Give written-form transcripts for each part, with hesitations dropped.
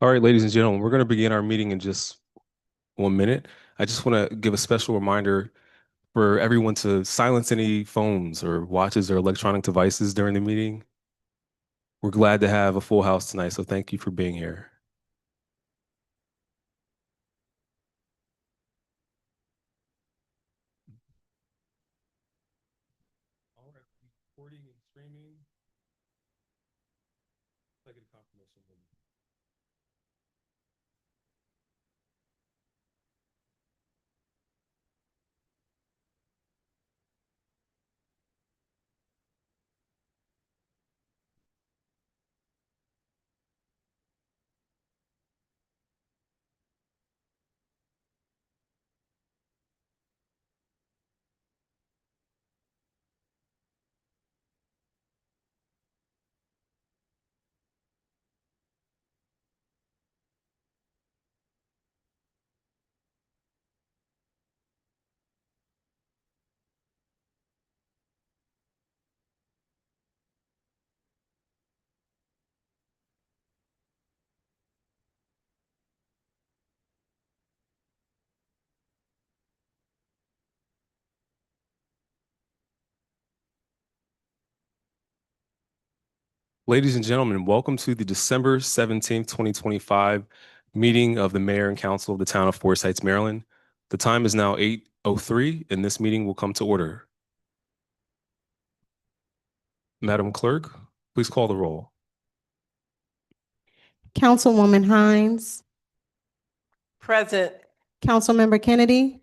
All right, ladies and gentlemen, we're going to begin our meeting in just 1 minute. I just want to give a special reminder for everyone to silence any phones or watches or electronic devices during the meeting. We're glad to have a full house tonight, so thank you for being here. All right, recording and streaming. Second confirmation. Ladies and gentlemen, welcome to the December 17th, 2025 meeting of the Mayor and Council of the Town of Forest Heights, Maryland. The time is now 8:03, and this meeting will come to order. Madam Clerk, please call the roll. Councilwoman Hines, Present. Councilmember Kennedy,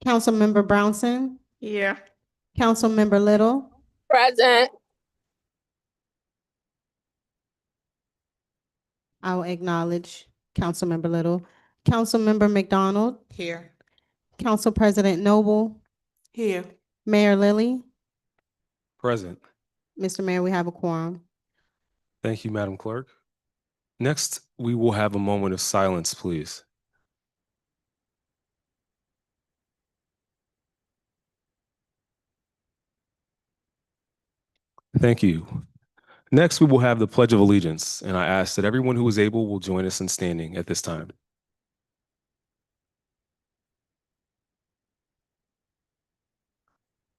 Councilmember Brownson, Here. Councilmember Little, Present. I will acknowledge Councilmember Little, Councilmember McDonald, Here. Council President Noble, Here. Mayor Lilly. Present. Mr. Mayor, we have a quorum. Thank you, Madam Clerk. Next, we will have a moment of silence, please. Thank you. Next, we will have the Pledge of Allegiance, and I ask that everyone who is able will join us in standing at this time.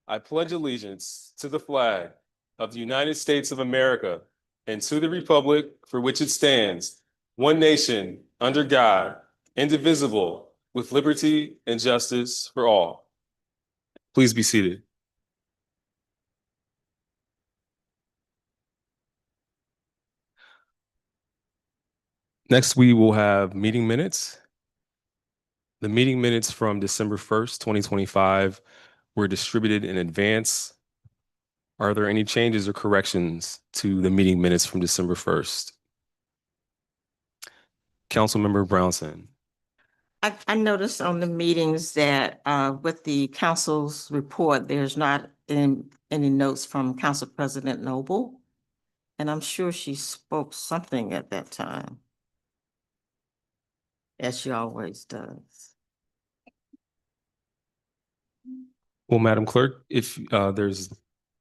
I pledge allegiance to the flag of the United States of America and to the republic for which it stands, one nation, under God, indivisible, with liberty and justice for all. Please be seated. Next, we will have meeting minutes. The meeting minutes from December 1st, 2025 were distributed in advance. Are there any changes or corrections to the meeting minutes from December 1st? Councilmember Brownson. I noticed on the meetings that with the council's report, there's not any notes from Council President Noble. And I'm sure she spoke something at that time, as she always does. Well, Madam Clerk, if there's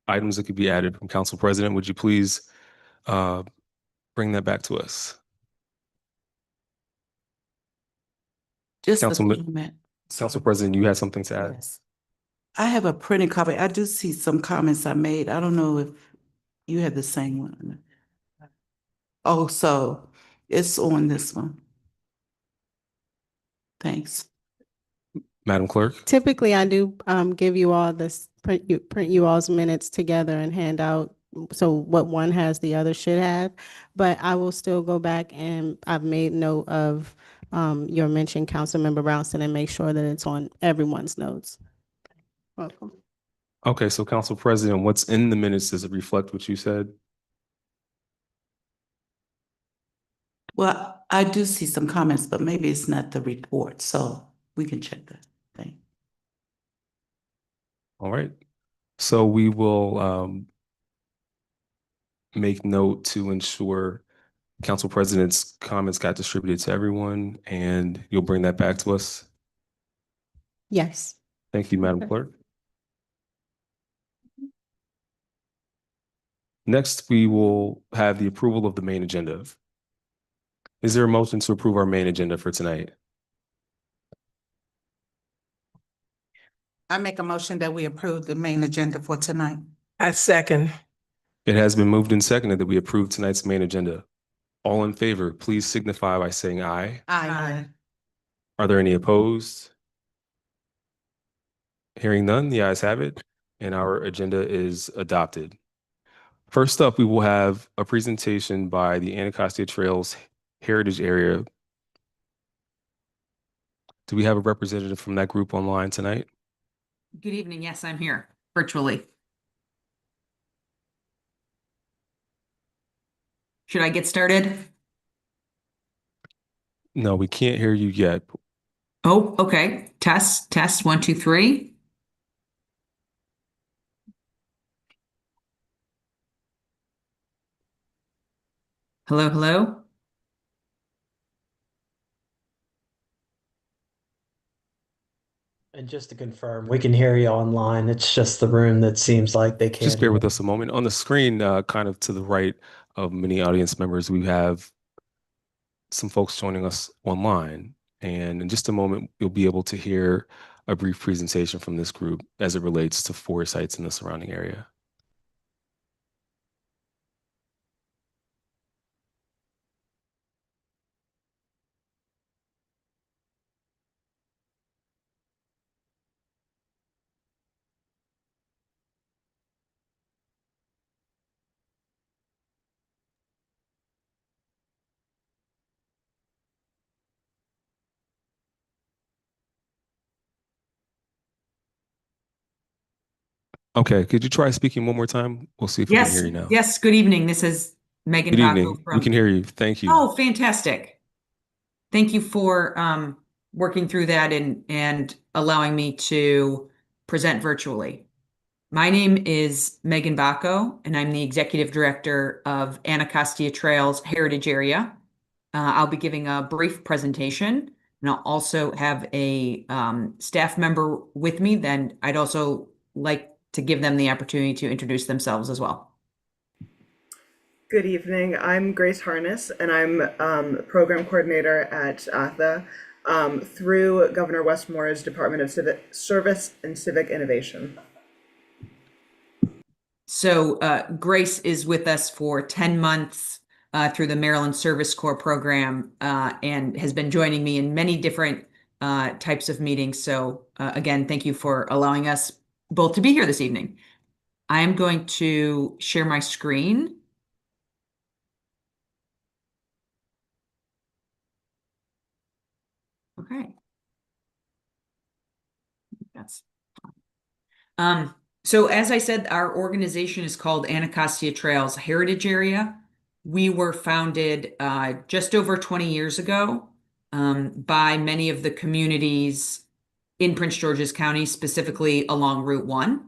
items that could be added from Council President, would you please bring that back to us? Just a Councilman- comment. Council President, you had something to add? Yes. I have a printed copy. I do see some comments I made. I don't know if you had the same one. Oh, so it's on this one. Thanks. Madam Clerk? Typically, I do give you all this, print you all's minutes together and hand out. So what one has, the other should have. But I will still go back and I've made note of your mention, Councilmember Brownson, and make sure that it's on everyone's notes. Welcome. Okay, so Council President, what's in the minutes, does it reflect what you said? Well, I do see some comments, but maybe it's not the report, so we can check that thing. All right. So we will make note to ensure Council President's comments got distributed to everyone, and you'll bring that back to us. Yes. Thank you, Madam Okay. Clerk. Next, we will have the approval of the main agenda. Is there a motion to approve our main agenda for tonight? I make a motion that we approve the main agenda for tonight. I second. It has been moved and seconded that we approve tonight's main agenda. All in favor, please signify by saying aye. Aye. Are there any opposed? Hearing none, the ayes have it, and our agenda is adopted. First up, we will have a presentation by the Anacostia Trails Heritage Area. Do we have a representative from that group online tonight? Good evening. Yes, I'm here virtually. Should I get started? No, we can't hear you yet. Oh, okay. Test, 1, 2, 3. Hello, hello. And just to confirm, we can hear you online. It's just the room that seems like they can't. Just bear hear with you. us a moment. On the screen, kind of to the right of many audience members, we have some folks joining us online. And in just a moment, you'll be able to hear a brief presentation from this group as it relates to 4 sites in the surrounding area. Okay, could you try speaking one more time? We'll see if we can Yes, hear you now. yes. Good evening. This is Megan Good Baco evening. We from. can hear you. Thank you. Oh, fantastic. Thank you for working through that and allowing me to present virtually. My name is Megan Baco, and I'm the Executive Director of Anacostia Trails Heritage Area. I'll be giving a brief presentation, and I'll also have a staff member with me. Then I'd also like to give them the opportunity to introduce themselves as well. Good evening. I'm Grace Harness, and I'm Program Coordinator at ATHA through Governor Westmore's Department of Civic Service and Civic Innovation. So Grace is with us for 10 months through the Maryland Service Corps program and has been joining me in many different types of meetings. So again, thank you for allowing us both to be here this evening. I am going to share my screen. Okay. That's fine. So as I said, our organization is called Anacostia Trails Heritage Area. We were founded just over 20 years ago by many of the communities in Prince George's County, specifically along Route 1.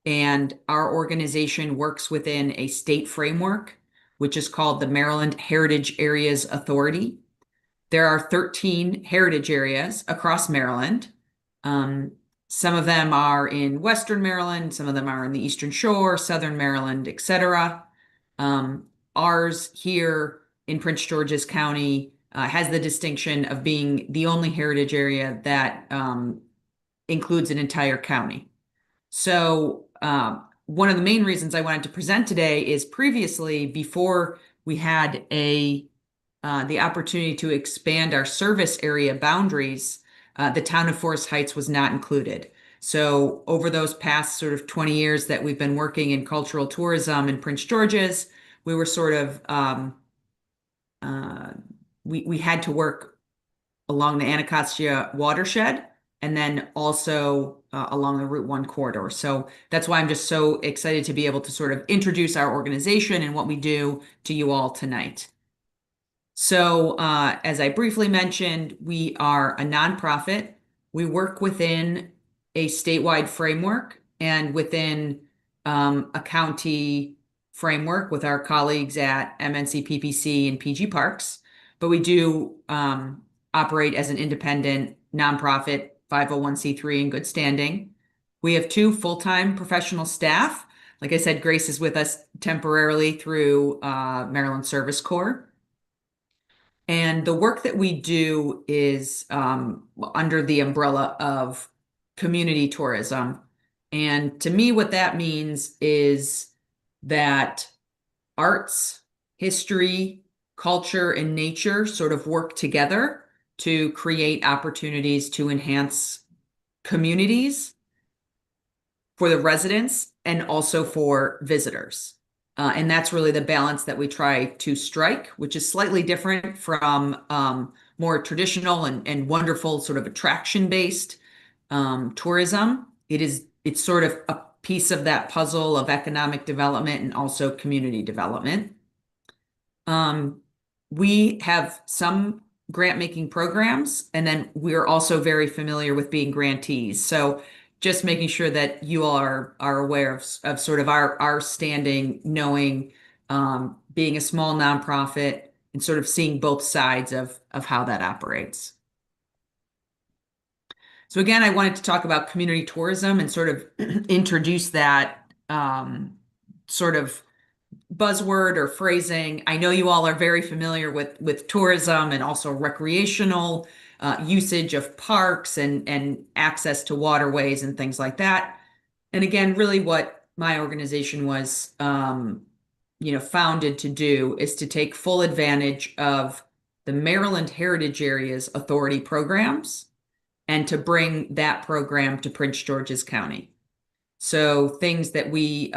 And our organization works within a state framework, which is called the Maryland Heritage Areas Authority. There are 13 heritage areas across Maryland. Some of them are in Western Maryland, some of them are in the Eastern Shore, Southern Maryland, etc. Ours here in Prince George's County has the distinction of being the only heritage area that includes an entire county. So one of the main reasons I wanted to present today is previously, before we had the opportunity to expand our service area boundaries, the town of Forest Heights was not included. So over those past sort of 20 years that we've been working in cultural tourism in Prince George's, we were sort of, we had to work along the Anacostia watershed and then also along the Route 1 corridor. So that's why I'm just so excited to be able to sort of introduce our organization and what we do to you all tonight. So as I briefly mentioned, we are a nonprofit. We work within a statewide framework and within a county framework with our colleagues at MNC PPC and PG Parks. But we do operate as an independent nonprofit, 501c3 in good standing. We have 2 full-time professional staff. Like I said, Grace is with us temporarily through Maryland Service Corps. And the work that we do is under the umbrella of community tourism. And to me, what that means is that arts, history, culture, and nature sort of work together to create opportunities to enhance communities for the residents and also for visitors. And that's really the balance that we try to strike, which is slightly different from more traditional and wonderful sort of attraction-based tourism. It's sort of a piece of that puzzle of economic development and also community development. We have some grant-making programs, and then we're also very familiar with being grantees. So just making sure that you all are aware of sort of our standing, knowing being a small nonprofit and sort of seeing both sides of how that operates. So again, I wanted to talk about community tourism and sort of introduce that sort of buzzword or phrasing. I know you all are very familiar with tourism and also recreational usage of parks and access to waterways and things like that. And again, really what my organization was founded to do is to take full advantage of the Maryland Heritage Areas Authority programs and to bring that program to Prince George's County. So things that we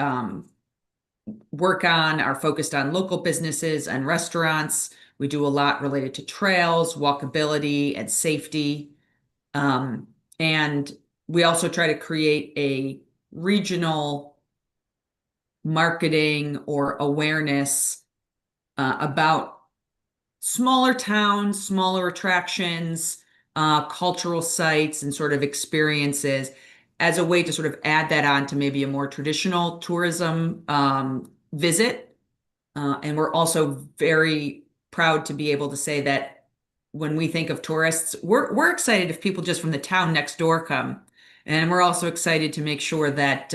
work on are focused on local businesses and restaurants. We do a lot related to trails, walkability, and safety. And we also try to create a regional marketing or awareness about smaller towns, smaller attractions, cultural sites, and sort of experiences as a way to sort of add that on to maybe a more traditional tourism visit. And we're also very proud to be able to say that when we think of tourists, we're excited if people just from the town next door come. And we're also excited to make sure that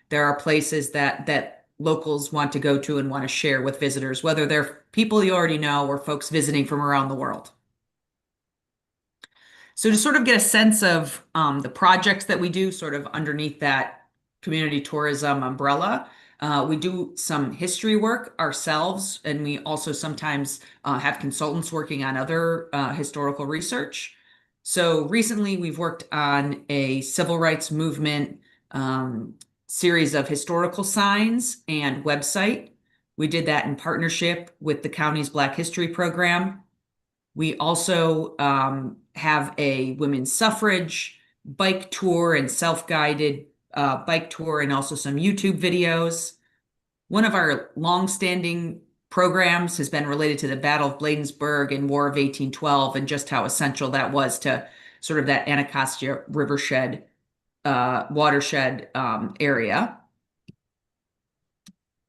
there are places that locals want to go to and want to share with visitors, whether they're people you already know or folks visiting from around the world. So to sort of get a sense of the projects that we do sort of underneath that community tourism umbrella, we do some history work ourselves, and we also sometimes have consultants working on other historical research. So recently we've worked on a civil rights movement series of historical signs and website. We did that in partnership with the county's Black History Program. We also have a women's suffrage bike tour and self-guided bike tour, and also some YouTube videos. One of our longstanding programs has been related to the Battle of Bladensburg and War of 1812 and just how essential that was to sort of that Anacostia Rivershed watershed area.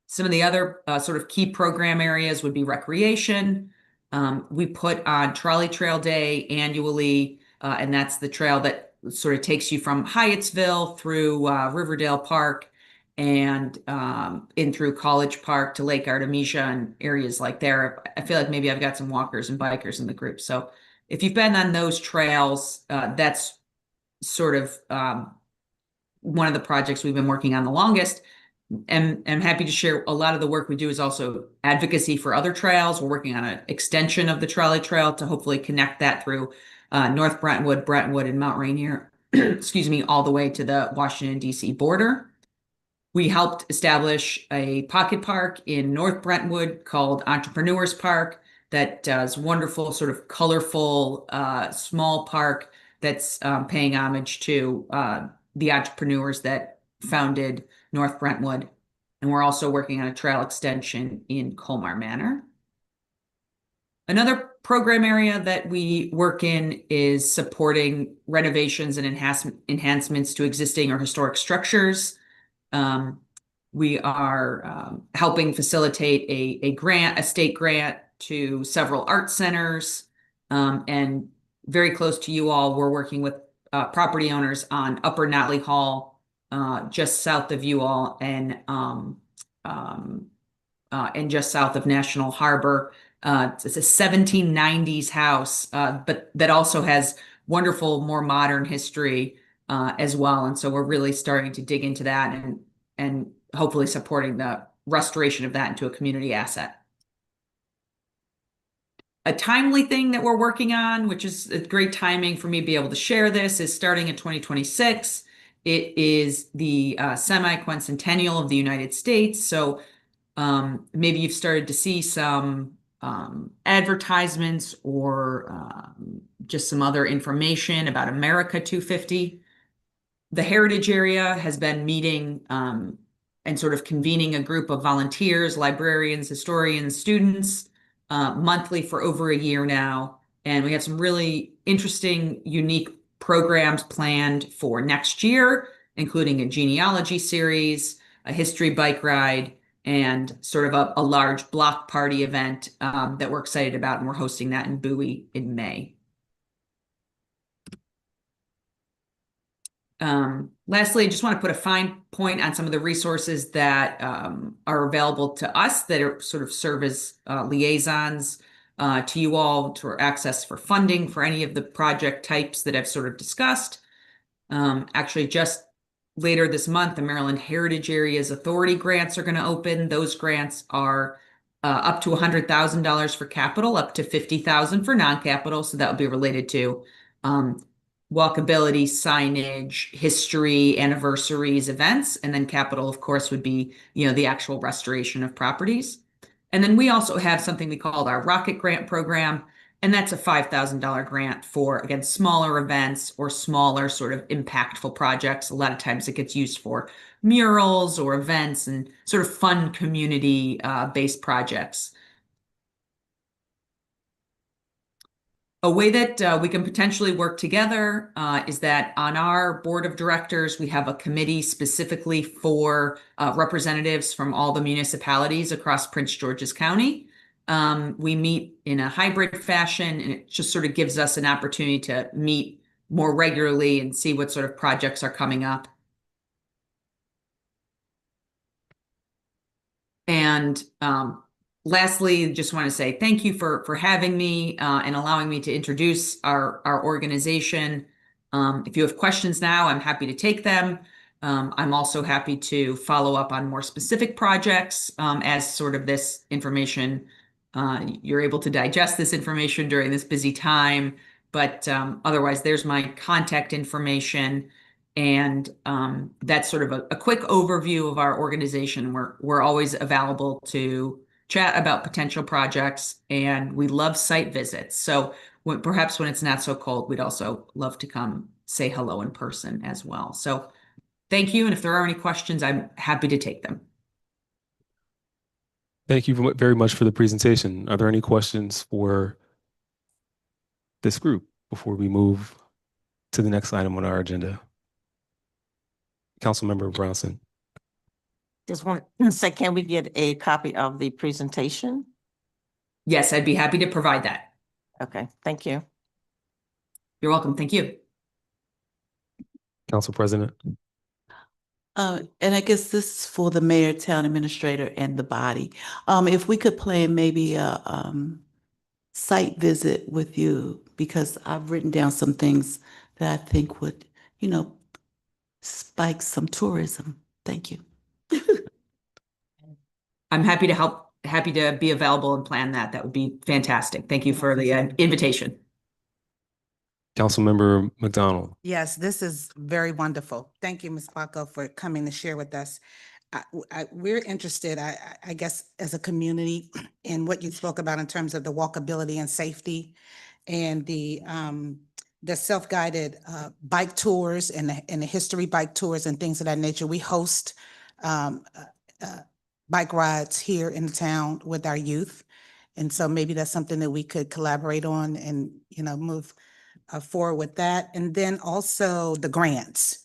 Some of the other sort of key program areas would be recreation. We put on Trolley Trail Day annually, and that's the trail that sort of takes you from Hyattsville through Riverdale Park and in through College Park to Lake Artemisia and areas like there. I feel like maybe I've got some walkers and bikers in the group. So if you've been on those trails, that's sort of one of the projects we've been working on the longest. And I'm happy to share a lot of the work we do is also advocacy for other trails. We're working on an extension of the trolley trail to hopefully connect that through North Brentwood, Brentwood, and Mount Rainier, excuse me, all the way to the Washington, D.C. border. We helped establish a pocket park in North Brentwood called Entrepreneurs Park that does wonderful, sort of colorful, small park that's paying homage to the entrepreneurs that founded North Brentwood. And we're also working on a trail extension in Colmar Manor. Another program area that we work in is supporting renovations and enhancements to existing or historic structures. We are helping facilitate a state grant to several art centers. And very close to you all, we're working with property owners on Upper Notley Hall just south of you all and just south of National Harbor. It's a 1790s house, but that also has wonderful, more modern history as well. And so we're really starting to dig into that and hopefully supporting the restoration of that into a community asset. A timely thing that we're working on, which is a great timing for me to be able to share this, is starting in 2026. It is the semi-quincentennial of the United States. So maybe you've started to see some advertisements or just some other information about America 250. The Heritage Area has been meeting and sort of convening a group of volunteers, librarians, historians, students monthly for over a year now. And we have some really interesting, unique programs planned for next year, including a genealogy series, a history bike ride, and sort of a large block party event that we're excited about. And we're hosting that in Bowie in May. Lastly, I just want to put a fine point on some of the resources that are available to us that are sort of serve as liaisons to you all to access for funding for any of the project types that I've sort of discussed. Actually, just later this month, the Maryland Heritage Areas Authority grants are going to open. Those grants are up to $100,000 for capital, up to $50,000 for non-capital. So that would be related to walkability, signage, history, anniversaries, events, and then capital, of course, would be, the actual restoration of properties. And then we also have something we call our Rocket Grant Program, and that's a $5,000 grant for, again, smaller events or smaller sort of impactful projects. A lot of times it gets used for murals or events and sort of fun community based projects. A way that we can potentially work together is that on our board of directors, we have a committee specifically for representatives from all the municipalities across Prince George's County. We meet in a hybrid fashion, and it just sort of gives us an opportunity to meet more regularly and see what sort of projects are coming up. And lastly, just want to say thank you for having me and allowing me to introduce our organization. If you have questions now, I'm happy to take them. I'm also happy to follow up on more specific projects as sort of this information, you're able to digest this information during this busy time. But otherwise, there's my contact information. And that's sort of a quick overview of our organization. We're always available to chat about potential projects, and we love site visits. So perhaps when it's not so cold, we'd also love to come say hello in person as well. So thank you. And if there are any questions, I'm happy to take them. Thank you very much for the presentation. Are there any questions for this group before we move to the next item on our agenda? Councilmember Brownson. Just want to say, can we get a copy of the presentation? Yes, I'd be happy to provide that. Okay, thank you. You're welcome. Thank you. Council President. And I guess this is for the mayor, town administrator, and the body. If we could plan maybe a site visit with you, because I've written down some things that I think would, spike some tourism. Thank you. I'm happy to help, happy to be available and plan that. That would be fantastic. Thank you for the invitation. Councilmember McDonald. Yes, this is very wonderful. Thank you, Ms. Paco, for coming to share with us. We're interested, I guess, as a community in what you spoke about in terms of the walkability and safety and the self-guided bike tours and the history bike tours and things of that nature. We host bike rides here in town with our youth. And so maybe that's something that we could collaborate on and, move forward with that. And then also the grants.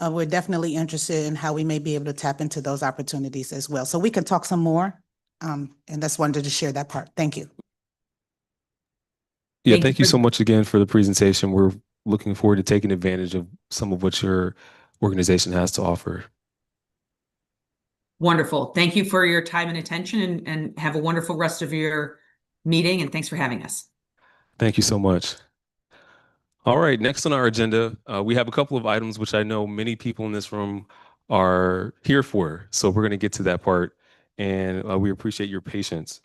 We're definitely interested in how we may be able to tap into those opportunities as well. So we can talk some more. And just wanted to share that part. Thank you. Yeah, thank you so much again for the presentation. We're looking forward to taking advantage of some of what you're organization has to offer. Wonderful. Thank you for your time and attention, and have a wonderful rest of your meeting, and thanks for having us. Thank you so much. All right, next on our agenda, we have a couple of items which I know many people in this room are here for. So we're going to get to that part, and we appreciate your patience.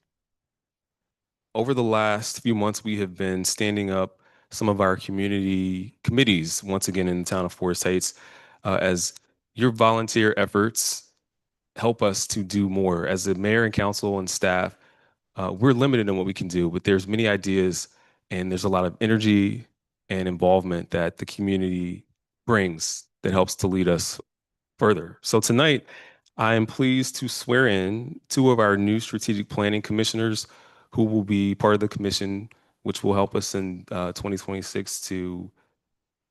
Over the last few months, we have been standing up some of our community committees, once again in the town of Forest Heights, as your volunteer efforts help us to do more. As the mayor and council and staff, we're limited in what we can do, but there's many ideas and there's a lot of energy and involvement that the community brings that helps to lead us further. So tonight, I am pleased to swear in two of our new strategic planning commissioners who will be part of the commission, which will help us in 2026 to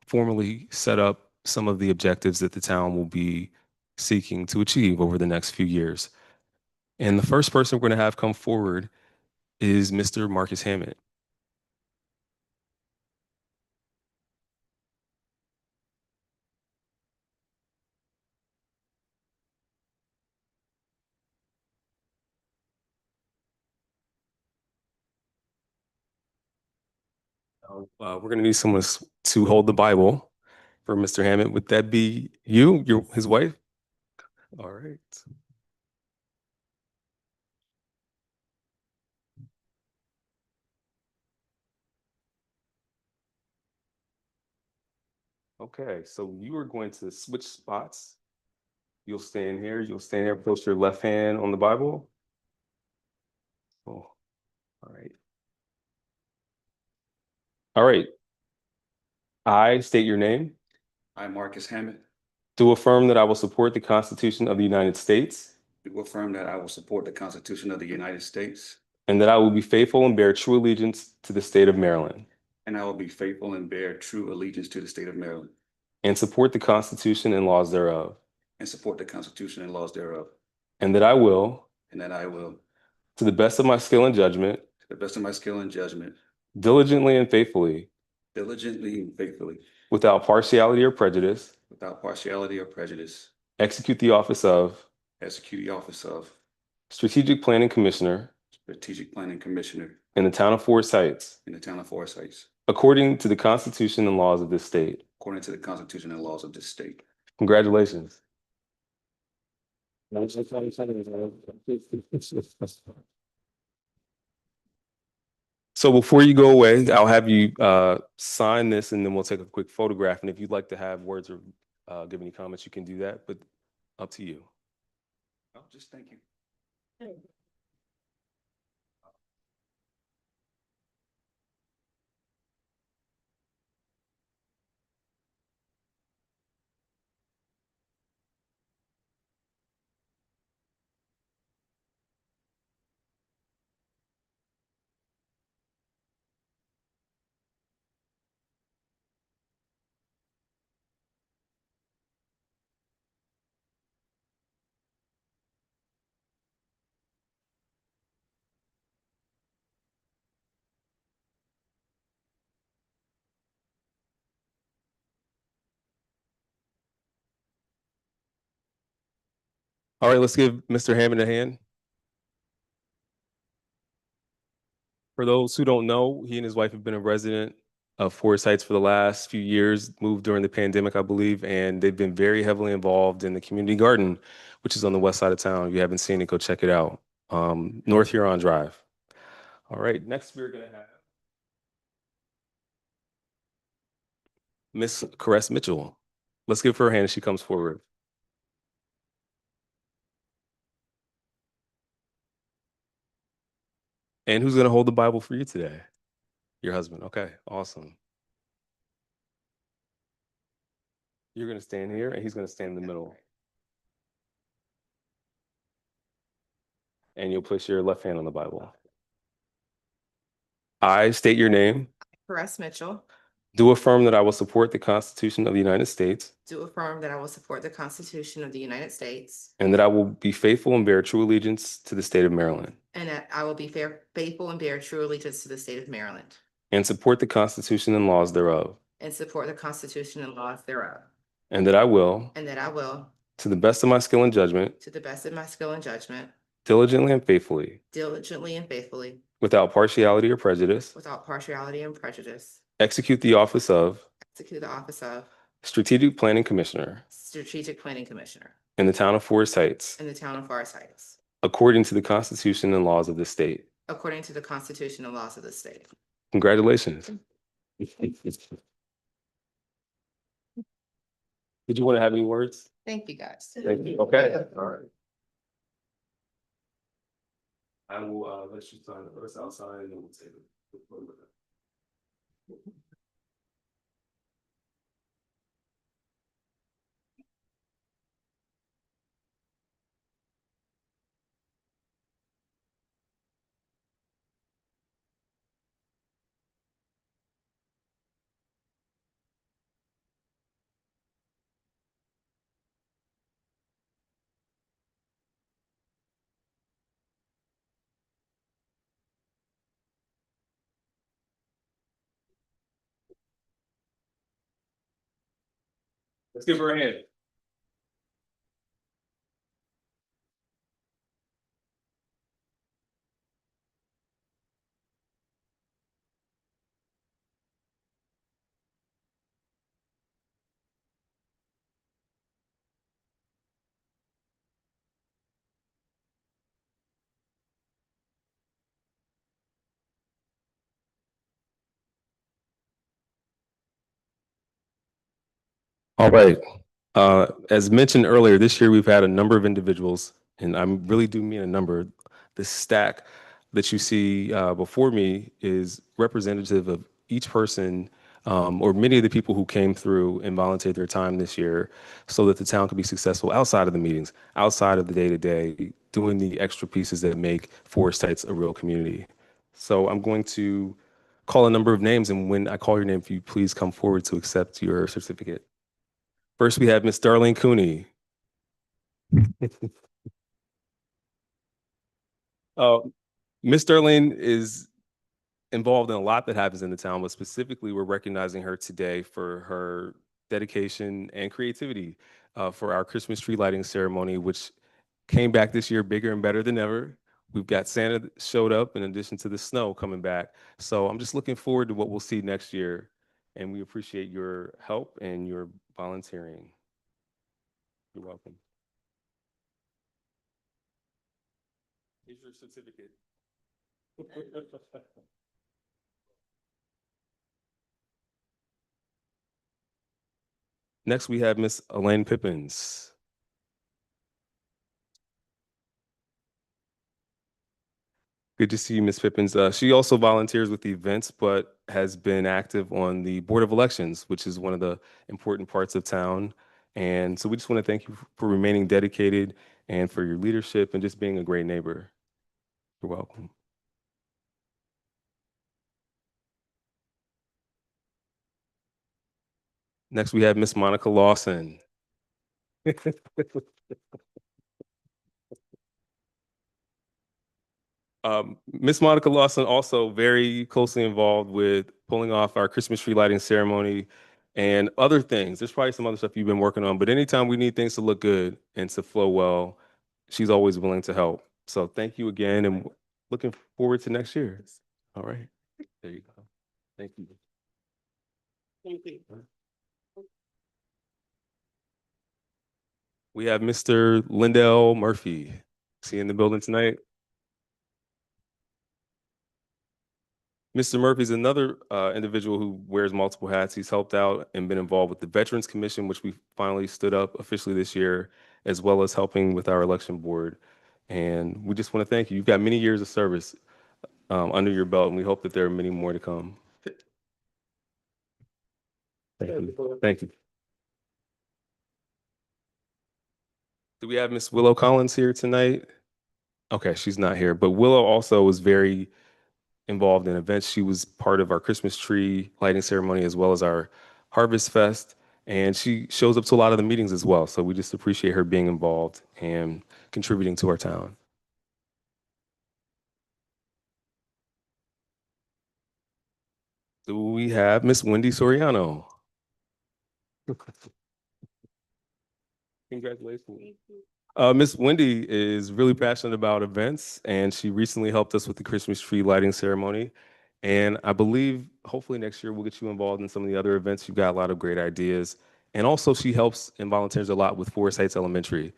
formally set up some of the objectives that the town will be seeking to achieve over the next few years. And the first person we're going to have come forward is Mr. Marcus Hammond. We're going to need someone to hold the Bible for Mr. Hammond. Would that be you, his wife? All right. Okay, so you are going to switch spots. You'll stand here. You'll stand here. Place your left hand on the Bible. Oh, all right. All right. I state your name. I, Marcus Hammond, Do affirm that I will support the Constitution of the United States do affirm that I will support the Constitution of the United States, and that I will be faithful and bear true allegiance to the state of Maryland and I will be faithful and bear true allegiance to the state of Maryland, and support the Constitution and laws thereof, and support the Constitution and laws thereof, and that I will, and that I will, to the best of my skill and judgment, to the best of my skill and judgment, diligently and faithfully, diligently and faithfully, without partiality or prejudice, without partiality or prejudice, execute the office of execute the office of Strategic Planning Commissioner Strategic Planning Commissioner in the town of Forest Heights, in the town of Forest Heights, according to the Constitution and laws of this state. according to the Constitution and laws of this state. Congratulations. So before you go away, I'll have you sign this and then we'll take a quick photograph. And if you'd like to have words or give any comments, you can do that, but up to you. Oh, just thank you. All right, let's give Mr. Hammond a hand. For those who don't know, he and his wife have been a resident of Forest Heights for the last few years, moved during the pandemic, I believe, and they've been very heavily involved in the community garden, which is on the west side of town. If you haven't seen it, go check it out. North Huron Drive. All right, next we're gonna have Miss Caress Mitchell. Let's give her a hand as she comes forward. And who's gonna hold the Bible for you today? Your husband. Okay, awesome. You're gonna stand here and he's gonna stand in the middle. And you'll place your left hand on the Bible. I state your name. Caress Mitchell, Do affirm that I will support the Constitution of the United States do affirm that I will support the Constitution of the United States and that I will be faithful and bear true allegiance to the state of Maryland and that I will be faithful and bear true allegiance to the state of Maryland and support the Constitution and laws thereof, and support the Constitution and laws thereof, and that I will, and that I will, to the best of my skill and judgment, to the best of my skill and judgment, diligently and faithfully, diligently and faithfully, without partiality or prejudice, without partiality and prejudice, execute the office of execute the office of Strategic Planning Commissioner Strategic Planning Commissioner in the town of Forest Heights, in the town of Forest Heights, according to the Constitution and laws of the state. according to the Constitution and laws of the state. Congratulations. Did you want to have any words? Thank you, guys. Thank you. Okay. All right. I will let you sign the first outside and then we'll take it. Let's give her a hand. All right. As mentioned earlier, this year we've had a number of individuals, and I really do mean a number. The stack that you see before me is representative of each person or many of the people who came through and volunteered their time this year so that the town could be successful outside of the meetings, outside of the day-to-day, doing the extra pieces that make Forest Heights a real community. So I'm going to call a number of names, and when I call your name, if you please come forward to accept your certificate. First, we have Miss Darlene Cooney. Miss Darlene is involved in a lot that happens in the town, but specifically, we're recognizing her today for her dedication and creativity for our Christmas tree lighting ceremony, which came back this year bigger and better than ever. We've got Santa that showed up in addition to the snow coming back. So I'm just looking forward to what we'll see next year. And we appreciate your help and your volunteering. You're welcome. Here's your certificate. Next, we have Miss Elaine Pippins. Good to see you, Ms. Pippins. She also volunteers with the events, but has been active on the Board of Elections, which is one of the important parts of town. And so we just want to thank you for remaining dedicated and for your leadership and just being a great neighbor. You're welcome. Next, we have Miss Monica Lawson. Miss Monica Lawson also very closely involved with pulling off our Christmas tree lighting ceremony and other things. There's probably some other stuff you've been working on, but anytime we need things to look good and to flow well, she's always willing to help. So thank you again, and looking forward to next year. All right, there you go. Thank you. Thank you. We have Mr. Lindell Murphy. Is he in the building tonight? Mr. Murphy is another individual who wears multiple hats. He's helped out and been involved with the Veterans Commission, which we finally stood up officially this year, as well as helping with our election board. And we just want to thank you. You've got many years of service under your belt, and we hope that there are many more to come. Thank you. Thank you. Do we have Miss Willow Collins here tonight? Okay, she's not here, but Willow also was very involved in events. She was part of our Christmas tree lighting ceremony as well as our Harvest Fest, and she shows up to a lot of the meetings as well. So we just appreciate her being involved and contributing to our town. Do we have Miss Wendy Soriano? Congratulations. Miss Wendy is really passionate about events, and she recently helped us with the Christmas tree lighting ceremony. And I believe hopefully next year we'll get you involved in some of the other events. You've got a lot of great ideas. And also she helps and volunteers a lot with Forest Heights Elementary.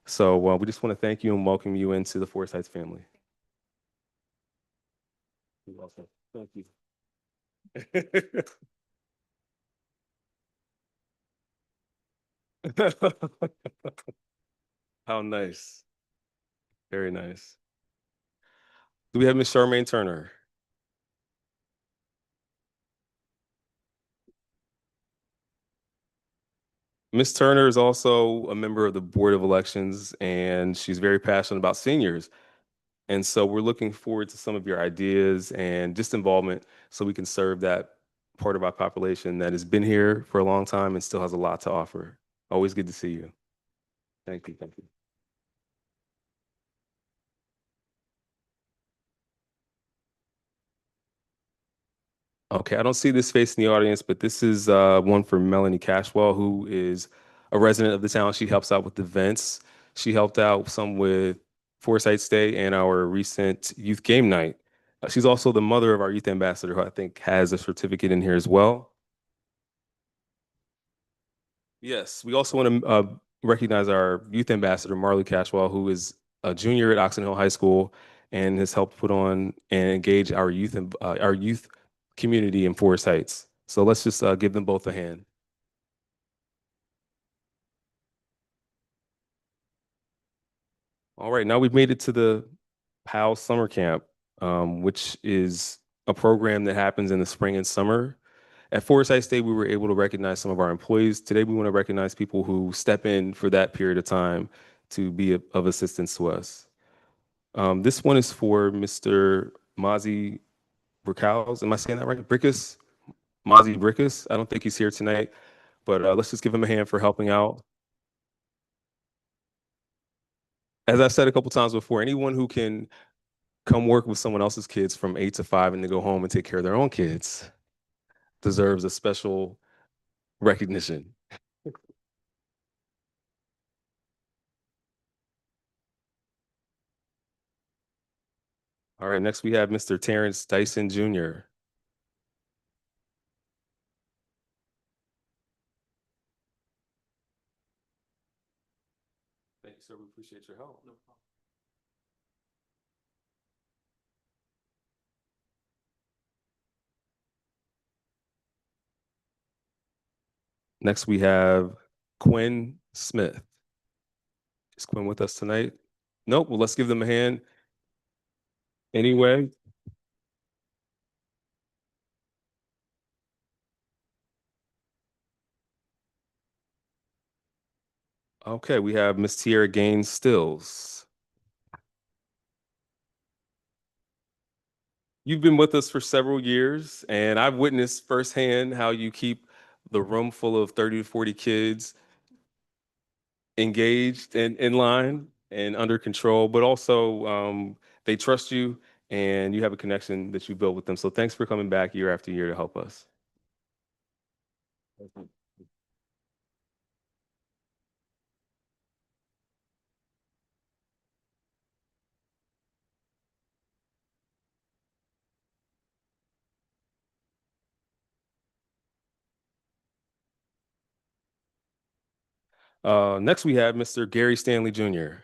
So we just want to thank you and welcome you into the Forest Heights family. You're welcome. Thank you. How nice. Very nice. Do we have Miss Charmaine Turner? Miss Turner is also a member of the Board of Elections, and she's very passionate about seniors. And so we're looking forward to some of your ideas and just involvement so we can serve that part of our population that has been here for a long time and still has a lot to offer. Always good to see you. Thank you. Thank you. Okay, I don't see this face in the audience, but this is one for Melanie Cashwell, who is a resident of the town. She helps out with events. She helped out some with Foresight Day and our recent youth game night. She's also the mother of our youth ambassador, who I think has a certificate in here as well. Yes, we also want to recognize our youth ambassador, Marley Cashwell, who is a junior at Oxon Hill High School and has helped put on and engage our youth community in Forest Heights. So let's just give them both a hand. All right, now we've made it to the PAL Summer Camp, which is a program that happens in the spring and summer. At Forest Heights Day, we were able to recognize some of our employees. Today, we want to recognize people who step in for that period of time to be of assistance to us. This one is for Mr. Mazi Brickows. Am I saying that right? Brickus? Mazi Brickus. I don't think he's here tonight, but let's just give him a hand for helping out. As I said a couple times before, anyone who can come work with someone else's kids from 8 to 5 and then go home and take care of their own kids deserves a special recognition. All right, next we have Mr. Terrence Dyson Jr. Thank you, sir. We appreciate your help. No problem. Next, we have Quinn Smith. Is Quinn with us tonight? Nope. Well, let's give them a hand. Anyway. Okay, we have Miss Tierra Gaines Stills. You've been with us for several years, and I've witnessed firsthand how you keep the room full of 30 to 40 kids engaged and in line and under control, but also they trust you and you have a connection that you built with them. So thanks for coming back year after year to help us. Next, we have Mr. Gary Stanley Jr.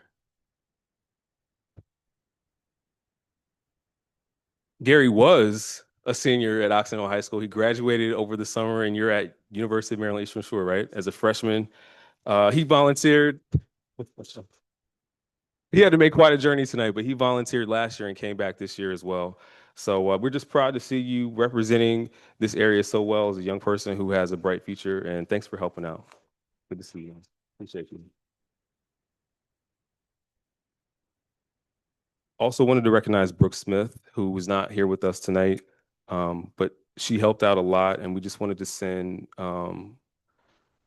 Gary was a senior at Oxon Hill High School. He graduated over the summer, and you're at University of Maryland Eastern Shore, right? As a freshman. He volunteered. He had to make quite a journey tonight, but he volunteered last year and came back this year as well. So we're just proud to see you representing this area so well as a young person who has a bright future. And thanks for helping out. Good to see you. Appreciate you. Also wanted to recognize Brooke Smith, who was not here with us tonight, but she helped out a lot, and we just wanted to send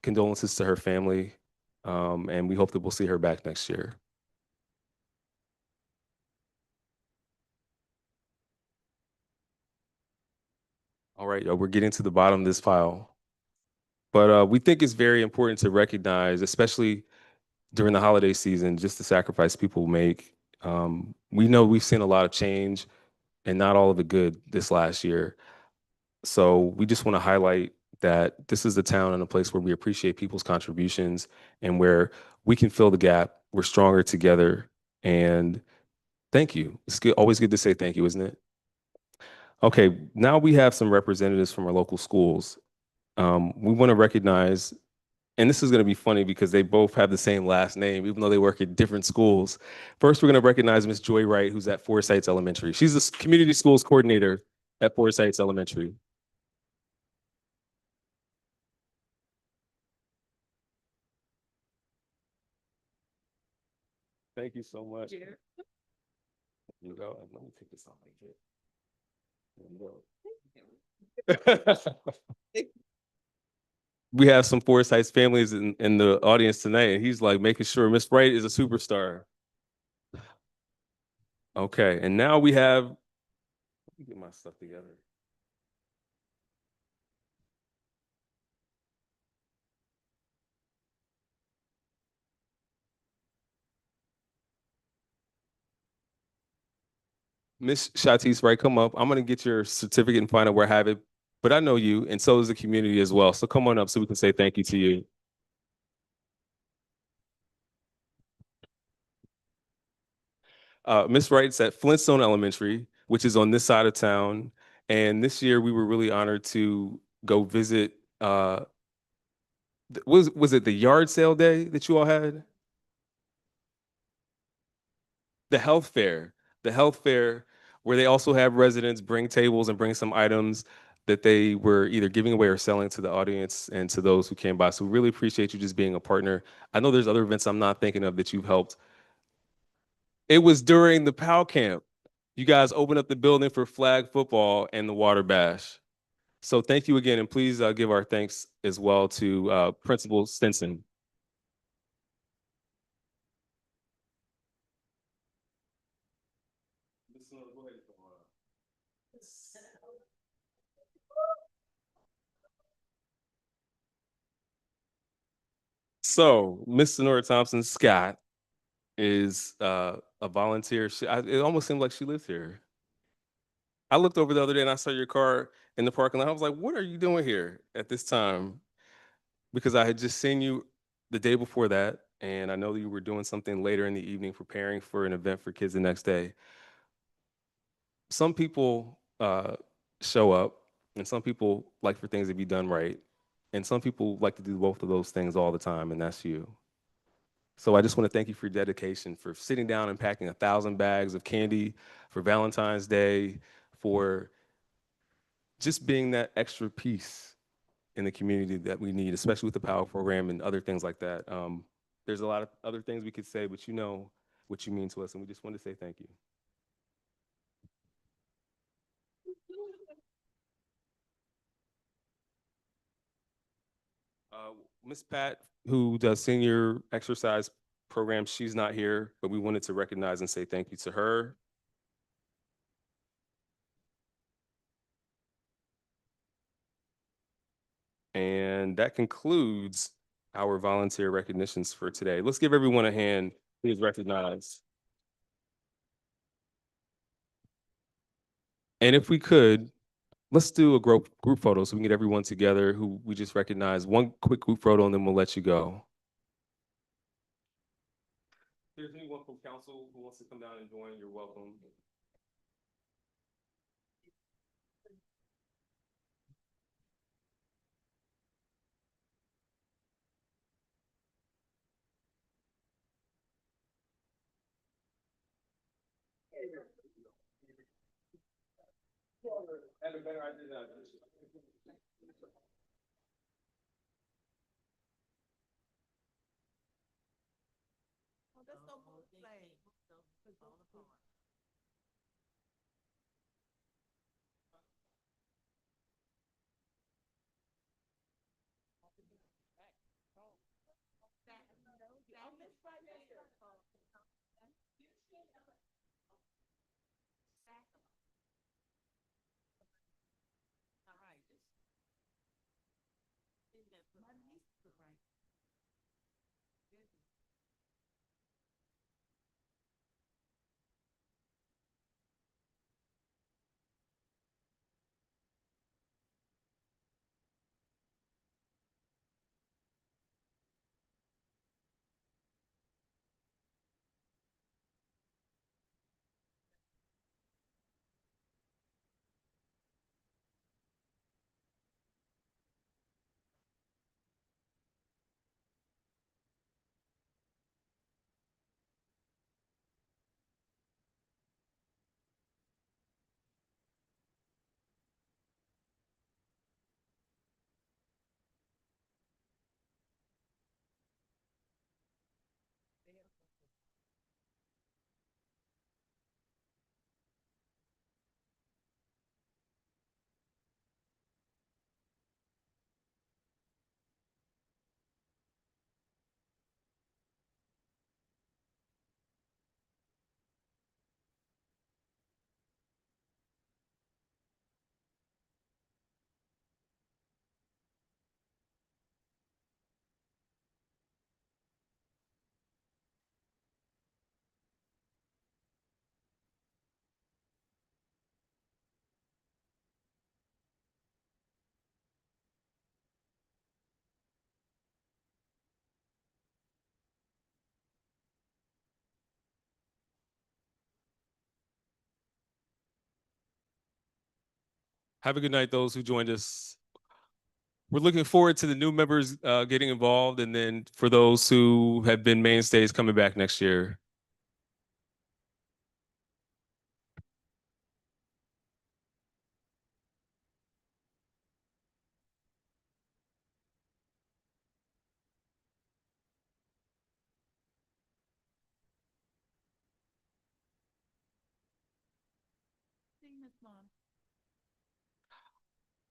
condolences to her family, and we hope that we'll see her back next year. All right, we're getting to the bottom of this file, but we think it's very important to recognize, especially during the holiday season, just the sacrifice people make. We know we've seen a lot of change and not all of it good this last year. So we just want to highlight that this is a town and a place where we appreciate people's contributions and where we can fill the gap. We're stronger together. And thank you. It's good, always good to say thank you, isn't it? Okay, now we have some representatives from our local schools. We want to recognize, and this is going to be funny because they both have the same last name, even though they work at different schools. First, we're going to recognize Miss Joy Wright, who's at Forest Heights Elementary. She's the community schools coordinator at Forest Heights Elementary. Thank you so much. Here you go. Let me take this off right here. There you go. We have some Forest Heights families in the audience tonight, and he's like making sure Miss Wright is a superstar. Okay, and now we have, let me get my stuff together. Miss Shatice Wright, come up. I'm gonna get your certificate and find out where I have it, but I know you, and so does the community as well. So come on up so we can say thank you to you. Miss Wright's at Flintstone Elementary, which is on this side of town. And this year we were really honored to go visit, was it the yard sale day that you all had? The health fair, where they also have residents bring tables and bring some items that they were either giving away or selling to the audience and to those who came by. So we really appreciate you just being a partner. I know there's other events I'm not thinking of that you've helped. It was during the POW camp. You guys opened up the building for flag football and the water bash. So thank you again, and please give our thanks as well to Principal Stinson. So, Miss Sonora Thompson Scott is a volunteer. It almost seemed like she lives here. I looked over the other day and I saw your car in the parking lot. I was like, what are you doing here at this time? Because I had just seen you the day before that, and I know that you were doing something later in the evening, preparing for an event for kids the next day. Some people show up, and some people like for things to be done right, and some people like to do both of those things all the time, and that's you. So I just want to thank you for your dedication, for sitting down and packing 1,000 bags of candy for Valentine's Day, for just being that extra piece in the community that we need, especially with the POWER program and other things like that. There's a lot of other things we could say, but you know what you mean to us, and we just want to say thank you. Miss Pat, who does senior exercise programs, she's not here, but we wanted to recognize and say thank you to her. And that concludes our volunteer recognitions for today. Let's give everyone a hand. Please recognize. And if we could, let's do a group photo so we can get everyone together who we just recognized. One quick group photo and then we'll let you go. If there's anyone from council who wants to come down and join, you're welcome. Had a better idea than I did. Have a good night, those who joined us. We're looking forward to the new members getting involved, and then for those who have been mainstays coming back next year.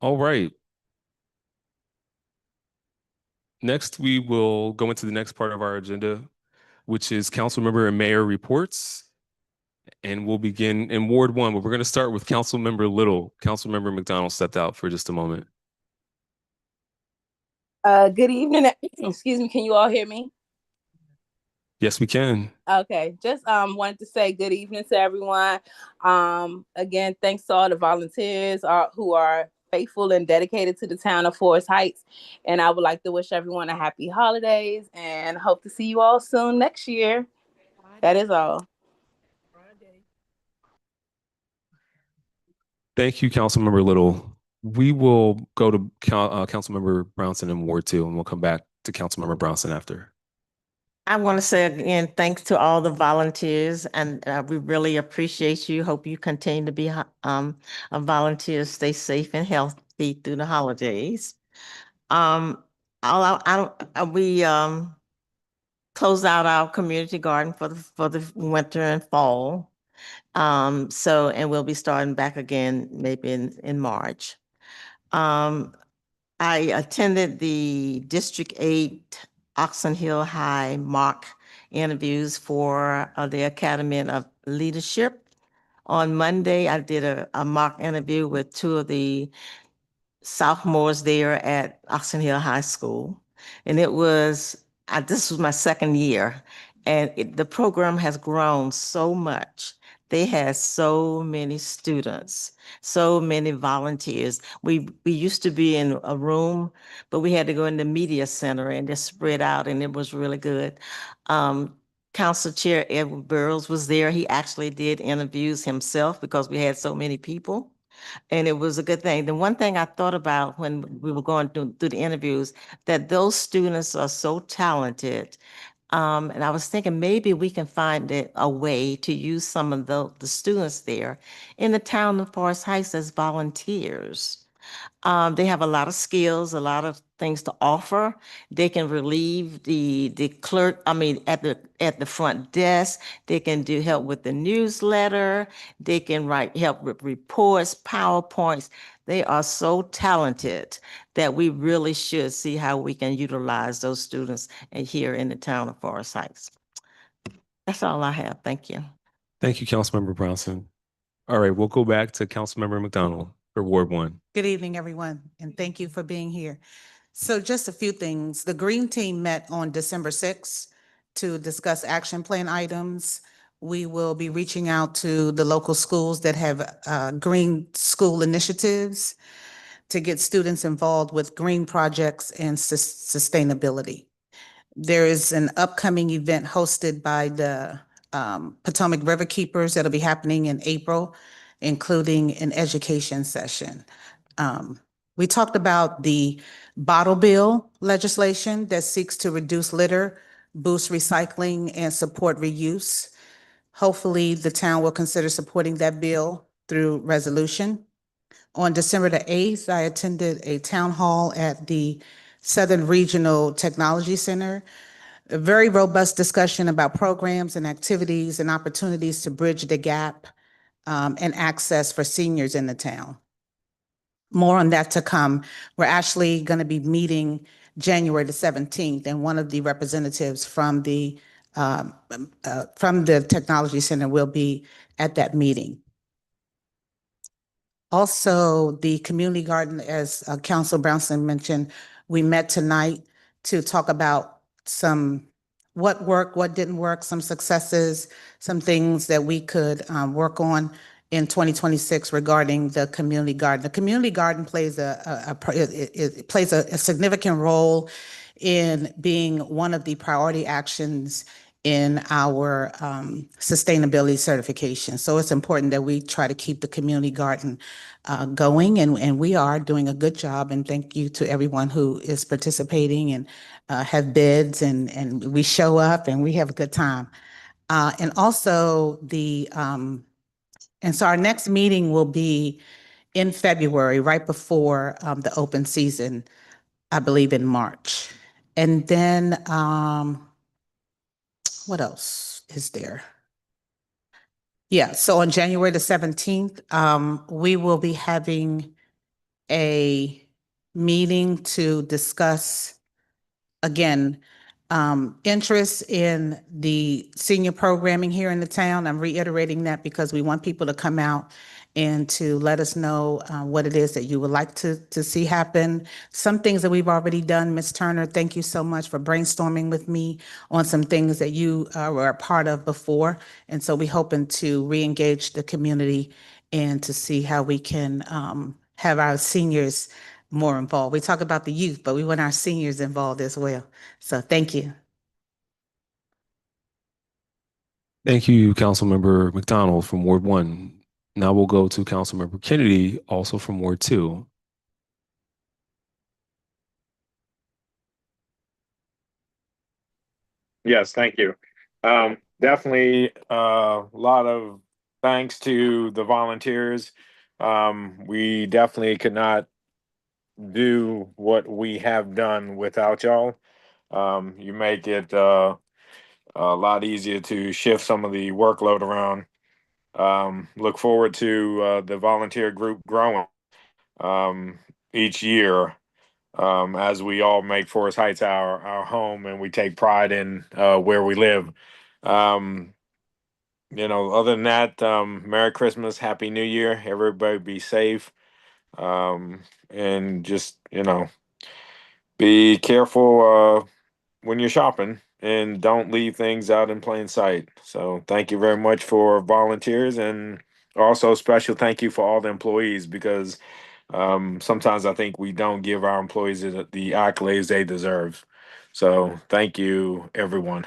All right. Next, we will go into the next part of our agenda, which is council member and mayor reports. And we'll begin in Ward 1, but we're going to start with Council Member Little. Council Member McDonald stepped out for just a moment. Good evening. Excuse me, can you all hear me? Yes, we can. Okay, just wanted to say good evening to everyone. Again, thanks to all the volunteers who are faithful and dedicated to the town of Forest Heights. And I would like to wish everyone a happy holidays and hope to see you all soon next year. That is all. Thank you, Councilmember Little. We will go to Councilmember Brownson in Ward 2, and we'll come back to Councilmember Brownson after. I want to say again, thanks to all the volunteers, and we really appreciate you. Hope you continue to be a volunteer, stay safe and healthy through the holidays. We close out our community garden for the winter and fall. And we'll be starting back again maybe in March. I attended the District 8 Oxon Hill High mock interviews for the Academy of Leadership. On Monday, I did a mock interview with two of the sophomores there at Oxon Hill High School. And it was, this was my second year, and the program has grown so much. They had so many students, so many volunteers. We used to be in a room, but we had to go in the media center and just spread out, and it was really good. Council Chair Edward Burrows was there. He actually did interviews himself because we had so many people, and it was a good thing. The one thing I thought about when we were going through the interviews, that those students are so talented. And I was thinking maybe we can find a way to use some of the students there in the town of Forest Heights as volunteers. They have a lot of skills, a lot of things to offer. They can relieve the clerk, at the front desk. They can do help with the newsletter. They can help with reports, PowerPoints. They are so talented that we really should see how we can utilize those students here in the town of Forest Heights. That's all I have. Thank you. Thank you, Councilmember Brownson. All right, we'll go back to Councilmember McDonald for Ward 1. Good evening, everyone, and thank you for being here. So just a few things. The Green Team met on December 6th to discuss action plan items. We will be reaching out to the local schools that have green school initiatives to get students involved with green projects and sustainability. There is an upcoming event hosted by the Potomac River Keepers that'll be happening in April, including an education session. We talked about the bottle bill legislation that seeks to reduce litter, boost recycling, and support reuse. Hopefully, the town will consider supporting that bill through resolution. On December the 8th, I attended a town hall at the Southern Regional Technology Center. A very robust discussion about programs and activities and opportunities to bridge the gap and access for seniors in the town. More on that to come. We're actually going to be meeting January the 17th, and one of the representatives from the Technology Center will be at that meeting. Also, the community garden, as Councilor Brownson mentioned, we met tonight to talk about what worked, what didn't work, some successes, some things that we could work on in 2026 regarding the community garden. The community garden plays it plays a significant role in being one of the priority actions in our sustainability certification. So it's important that we try to keep the community garden going, and we are doing a good job. And thank you to everyone who is participating and have bids, and we show up and we have a good time. And also and so our next meeting will be in February, right before the open season, I believe in March. And then what else is there? Yeah, so on January the 17th, we will be having a meeting to discuss, again, interest in the senior programming here in the town. I'm reiterating that because we want people to come out and to let us know what it is that you would like to see happen. Some things that we've already done, Ms. Turner, thank you so much for brainstorming with me on some things that you were a part of before. And so we're hoping to re-engage the community and to see how we can have our seniors more involved. We talk about the youth, but we want our seniors involved as well. So thank you. Thank you, Councilmember McDonald from Ward 1. Now we'll go to Councilmember Kennedy, also from Ward 2. Yes, thank you. Definitely a lot of thanks to the volunteers. We definitely could not do what we have done without y'all. You make it a lot easier to shift some of the workload around. Look forward to the volunteer group growing each year as we all make Forest Heights our home and we take pride in where we live. Other than that, Merry Christmas, Happy New Year. Everybody be safe. And just, be careful when you're shopping and don't leave things out in plain sight. So thank you very much for volunteers, and also special thank you for all the employees, because sometimes I think we don't give our employees the accolades they deserve. So thank you, everyone.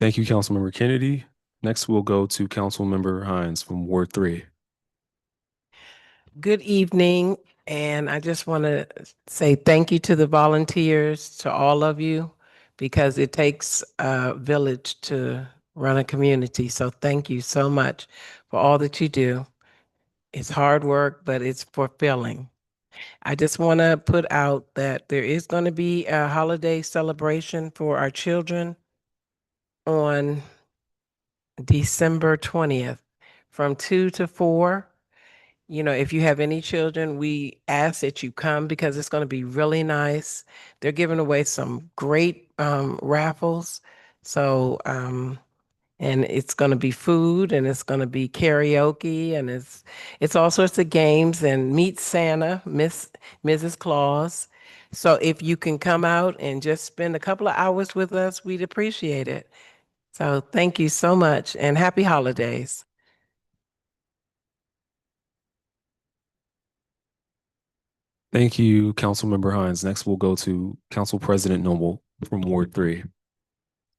Thank you, Councilmember Kennedy. Next, we'll go to Councilmember Hines from Ward 3. Good evening, and I just want to say thank you to the volunteers, to all of you, because it takes a village to run a community. So thank you so much for all that you do. It's hard work, but it's fulfilling. I just want to put out that there is going to be a holiday celebration for our children on December 20th from 2 to 4. If you have any children, we ask that you come because it's going to be really nice. They're giving away some great raffles. So, and it's going to be food, and it's going to be karaoke, and it's all sorts of games, and meet Santa, Mrs. Claus. So if you can come out and just spend a couple of hours with us, we'd appreciate it. So thank you so much, and happy holidays. Thank you, Councilmember Hines. Next, we'll go to Council President Noble from Ward 3.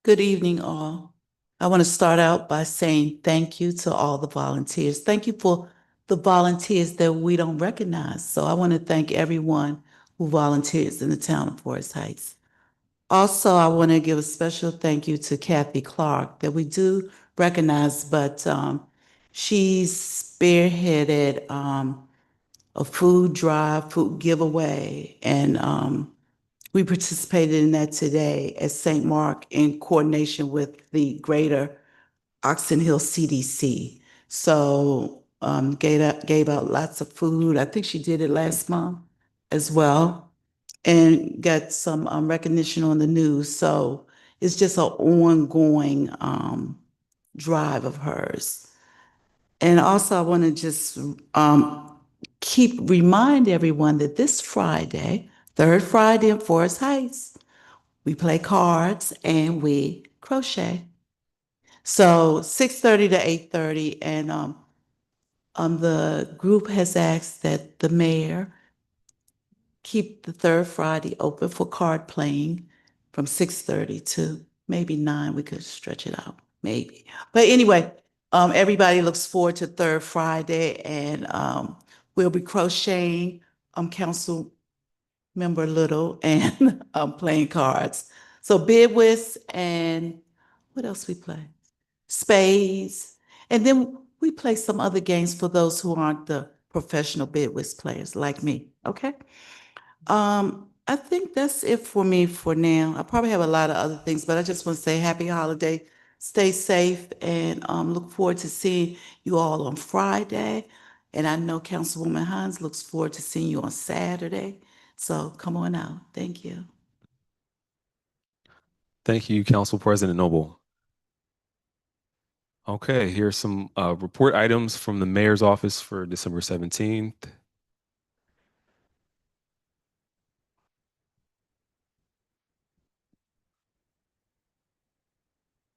Good evening, all. I want to start out by saying thank you to all the volunteers. Thank you for the volunteers that we don't recognize. So I want to thank everyone who volunteers in the town of Forest Heights. Also, I want to give a special thank you to Kathy Clark that we do recognize, but she's spearheaded a food drive, food giveaway, and we participated in that today at St. Mark in coordination with the Greater Oxon Hill CDC. So gave out lots of food. I think she did it last month as well, and got some recognition on the news. So it's just an ongoing drive of hers. And also I want to just remind everyone that this Friday, third Friday in Forest Heights, we play cards and we crochet. So 6:30 to 8:30, and the group has asked that the mayor keep the third Friday open for card playing from 6:30 to maybe 9. We could stretch it out, maybe. But anyway, everybody looks forward to third Friday, and we'll be crocheting, Council Member Little, and playing cards. So bid whist, and what else we play? Spades. And then we play some other games for those who aren't the professional bid whist players like me. Okay. I think that's it for me for now. I probably have a lot of other things, but I just want to say happy holiday. Stay safe, and look forward to seeing you all on Friday. And I know Councilwoman Hines looks forward to seeing you on Saturday. So come on out. Thank you. Thank you, Council President Noble. Okay, here's some report items from the mayor's office for December 17th.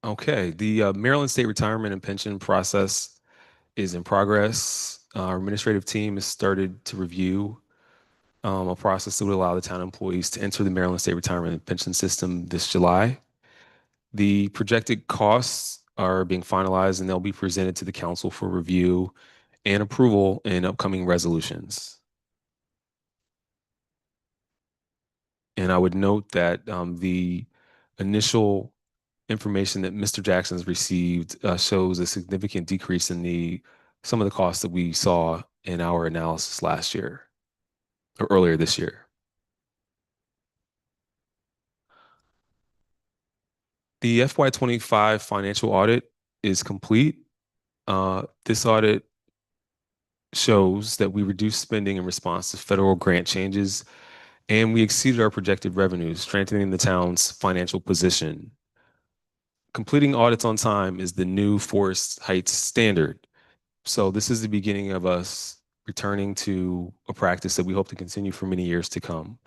Okay, the Maryland State Retirement and Pension process is in progress. Our administrative team has started to review a process that would allow the town employees to enter the Maryland State Retirement and Pension System this July. The projected costs are being finalized, and they'll be presented to the council for review and approval in upcoming resolutions. And I would note that the initial information that Mr. Jackson's received shows a significant decrease in some of the costs that we saw in our analysis last year or earlier this year. The FY25 financial audit is complete. This audit shows that we reduced spending in response to federal grant changes, and we exceeded our projected revenues, strengthening the town's financial position. Completing audits on time is the new Forest Heights standard. So this is the beginning of us returning to a practice that we hope to continue for many years to come.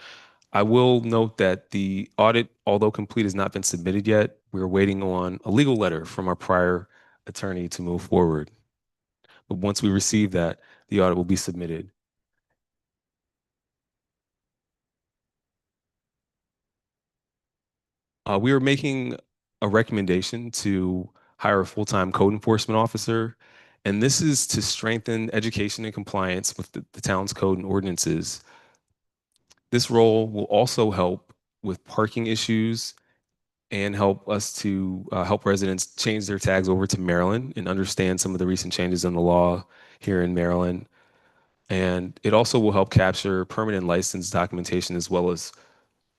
I will note that the audit, although complete, has not been submitted yet. We're waiting on a legal letter from our prior attorney to move forward. But once we receive that, the audit will be submitted. We are making a recommendation to hire a full-time code enforcement officer, and this is to strengthen education and compliance with the town's code and ordinances. This role will also help with parking issues and help us to help residents change their tags over to Maryland and understand some of the recent changes in the law here in Maryland. And it also will help capture permanent license documentation as well as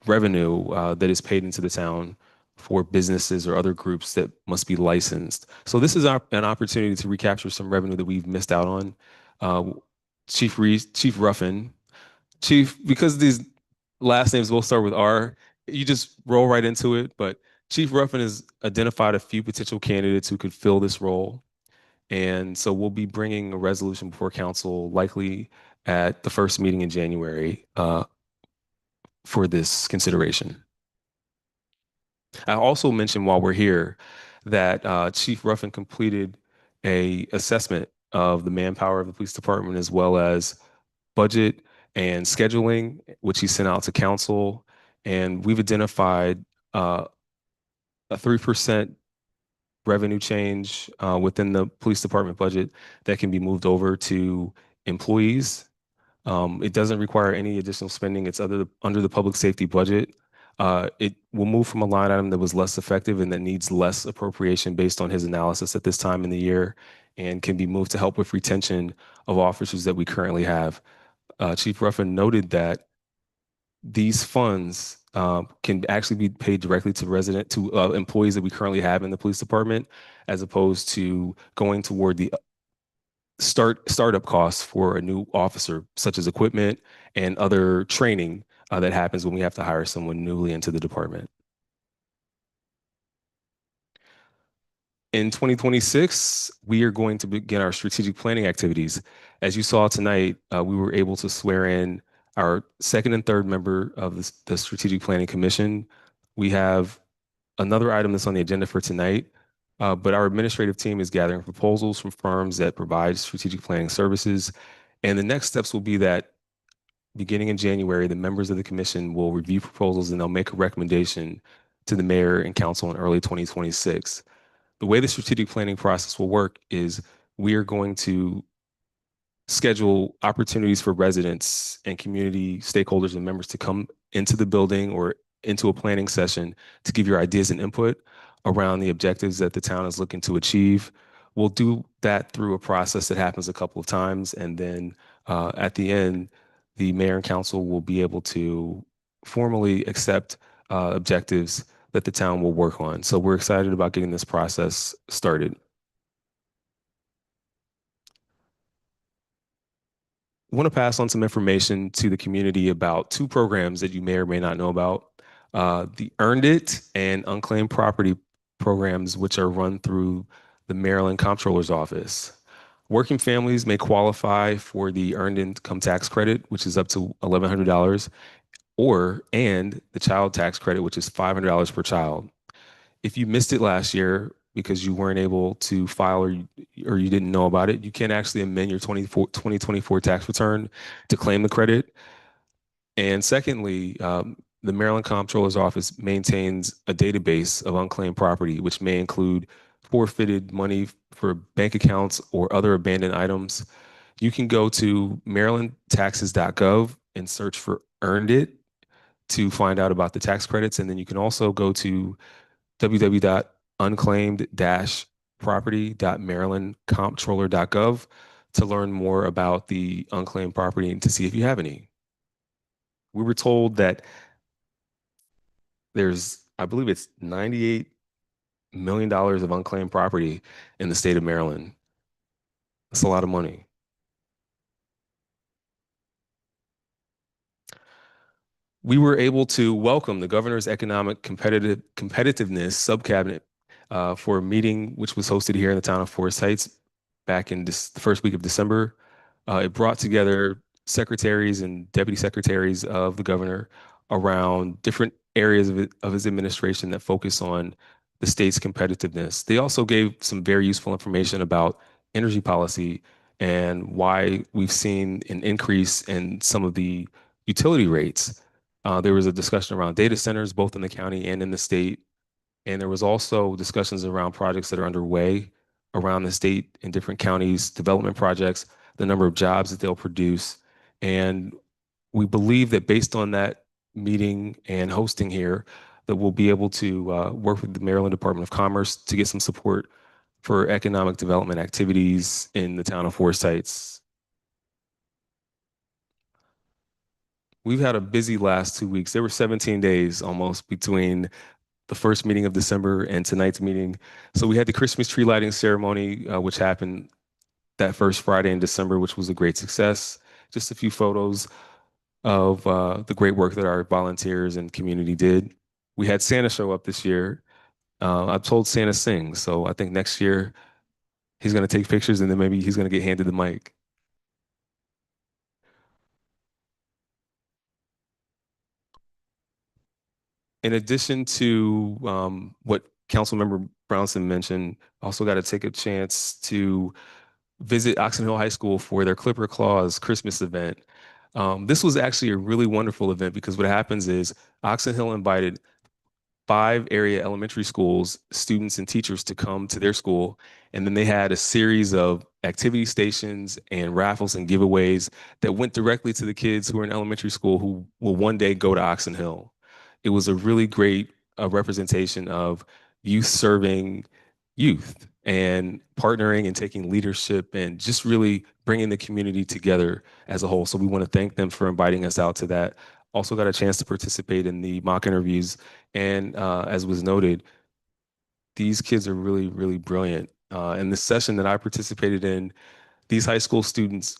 revenue that is paid into the town for businesses or other groups that must be licensed. So this is an opportunity to recapture some revenue that we've missed out on. Chief Ruffin, Chief, because these last names will start with R, you just roll right into it. But Chief Ruffin has identified a few potential candidates who could fill this role. And so we'll be bringing a resolution before council likely at the first meeting in January for this consideration. I also mentioned while we're here that Chief Ruffin completed an assessment of the manpower of the police department as well as budget and scheduling, which he sent out to council. And we've identified a 3% revenue change within the police department budget that can be moved over to employees. It doesn't require any additional spending. It's under the public safety budget. It will move from a line item that was less effective and that needs less appropriation based on his analysis at this time in the year, and can be moved to help with retention of officers that we currently have. Chief Ruffin noted that these funds can actually be paid directly to employees that we currently have in the police department, as opposed to going toward the startup costs for a new officer, such as equipment and other training that happens when we have to hire someone newly into the department. In 2026, we are going to begin our strategic planning activities. As you saw tonight, we were able to swear in our second and third member of the Strategic Planning Commission. We have another item that's on the agenda for tonight, but our administrative team is gathering proposals from firms that provide strategic planning services. And the next steps will be that beginning in January, the members of the commission will review proposals and they'll make a recommendation to the mayor and council in early 2026. The way the strategic planning process will work is we are going to schedule opportunities for residents and community stakeholders and members to come into the building or into a planning session to give your ideas and input around the objectives that the town is looking to achieve. We'll do that through a process that happens a couple of times, and then at the end, the mayor and council will be able to formally accept objectives that the town will work on. So we're excited about getting this process started. I want to pass on some information to the community about two programs that you may or may not know about. The Earned It and Unclaimed Property programs, which are run through the Maryland Comptroller's Office. Working families may qualify for the Earned Income Tax Credit, which is up to $1,100, and the Child Tax Credit, which is $500 per child. If you missed it last year because you weren't able to file or you didn't know about it, you can actually amend your 2024 tax return to claim the credit. And secondly, the Maryland Comptroller's Office maintains a database of unclaimed property, which may include forfeited money for bank accounts or other abandoned items. You can go to marylandtaxes.gov and search for Earned It to find out about the tax credits. And then you can also go to www.unclaimed-property.marylandcomptroller.gov to learn more about the unclaimed property and to see if you have any. We were told that there's, I believe it's $98 million of unclaimed property in the state of Maryland. That's a lot of money. We were able to welcome the governor's economic competitiveness subcabinet for a meeting which was hosted here in the town of Forest Heights back in the first week of December. It brought together secretaries and deputy secretaries of the governor around different areas of his administration that focus on the state's competitiveness. They also gave some very useful information about energy policy and why we've seen an increase in some of the utility rates. There was a discussion around data centers, both in the county and in the state. And there was also discussions around projects that are underway around the state in different counties, development projects, the number of jobs that they'll produce. And we believe that based on that meeting and hosting here, that we'll be able to work with the Maryland Department of Commerce to get some support for economic development activities in the town of Forest Heights. We've had a busy last 2 weeks. There were 17 days almost between the first meeting of December and tonight's meeting. So we had the Christmas tree lighting ceremony, which happened that first Friday in December, which was a great success. Just a few photos of the great work that our volunteers and community did. We had Santa show up this year. I've told Santa sing, so I think next year he's going to take pictures and then maybe he's going to get handed the mic. In addition to what Councilmember Brownson mentioned, also got to take a chance to visit Oxon Hill High School for their Clipper Claws Christmas event. This was actually a really wonderful event because what happens is Oxon Hill invited 5 area elementary schools, students and teachers to come to their school. And then they had a series of activity stations and raffles and giveaways that went directly to the kids who are in elementary school who will one day go to Oxon Hill. It was a really great representation of youth serving youth and partnering and taking leadership and just really bringing the community together as a whole. So we want to thank them for inviting us out to that. Also got a chance to participate in the mock interviews. And as was noted, these kids are really, really brilliant. In the session that I participated in, these high school students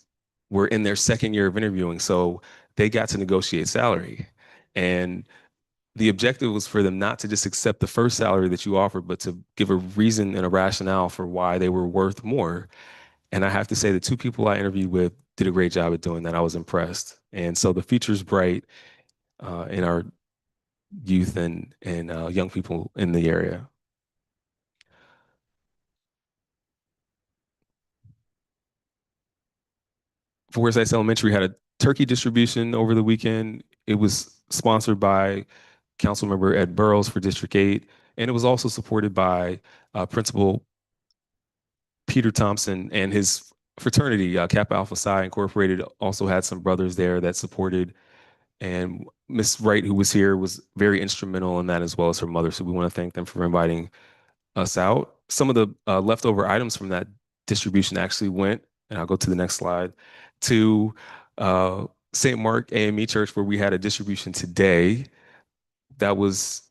were in their second year of interviewing. So they got to negotiate salary. And the objective was for them not to just accept the first salary that you offered, but to give a reason and a rationale for why they were worth more. And I have to say the 2 people I interviewed with did a great job at doing that. I was impressed. And so the future's bright in our youth and young people in the area. Forest Heights Elementary had a turkey distribution over the weekend. It was sponsored by Councilmember Ed Burrows for District 8, and it was also supported by Principal Peter Thompson and his fraternity, Kappa Alpha Psi Incorporated, also had some brothers there that supported. And Miss Wright, who was here, was very instrumental in that, as well as her mother. So we want to thank them for inviting us out. Some of the leftover items from that distribution actually went, and I'll go to the next slide, to St. Mark AME Church, where we had a distribution today that was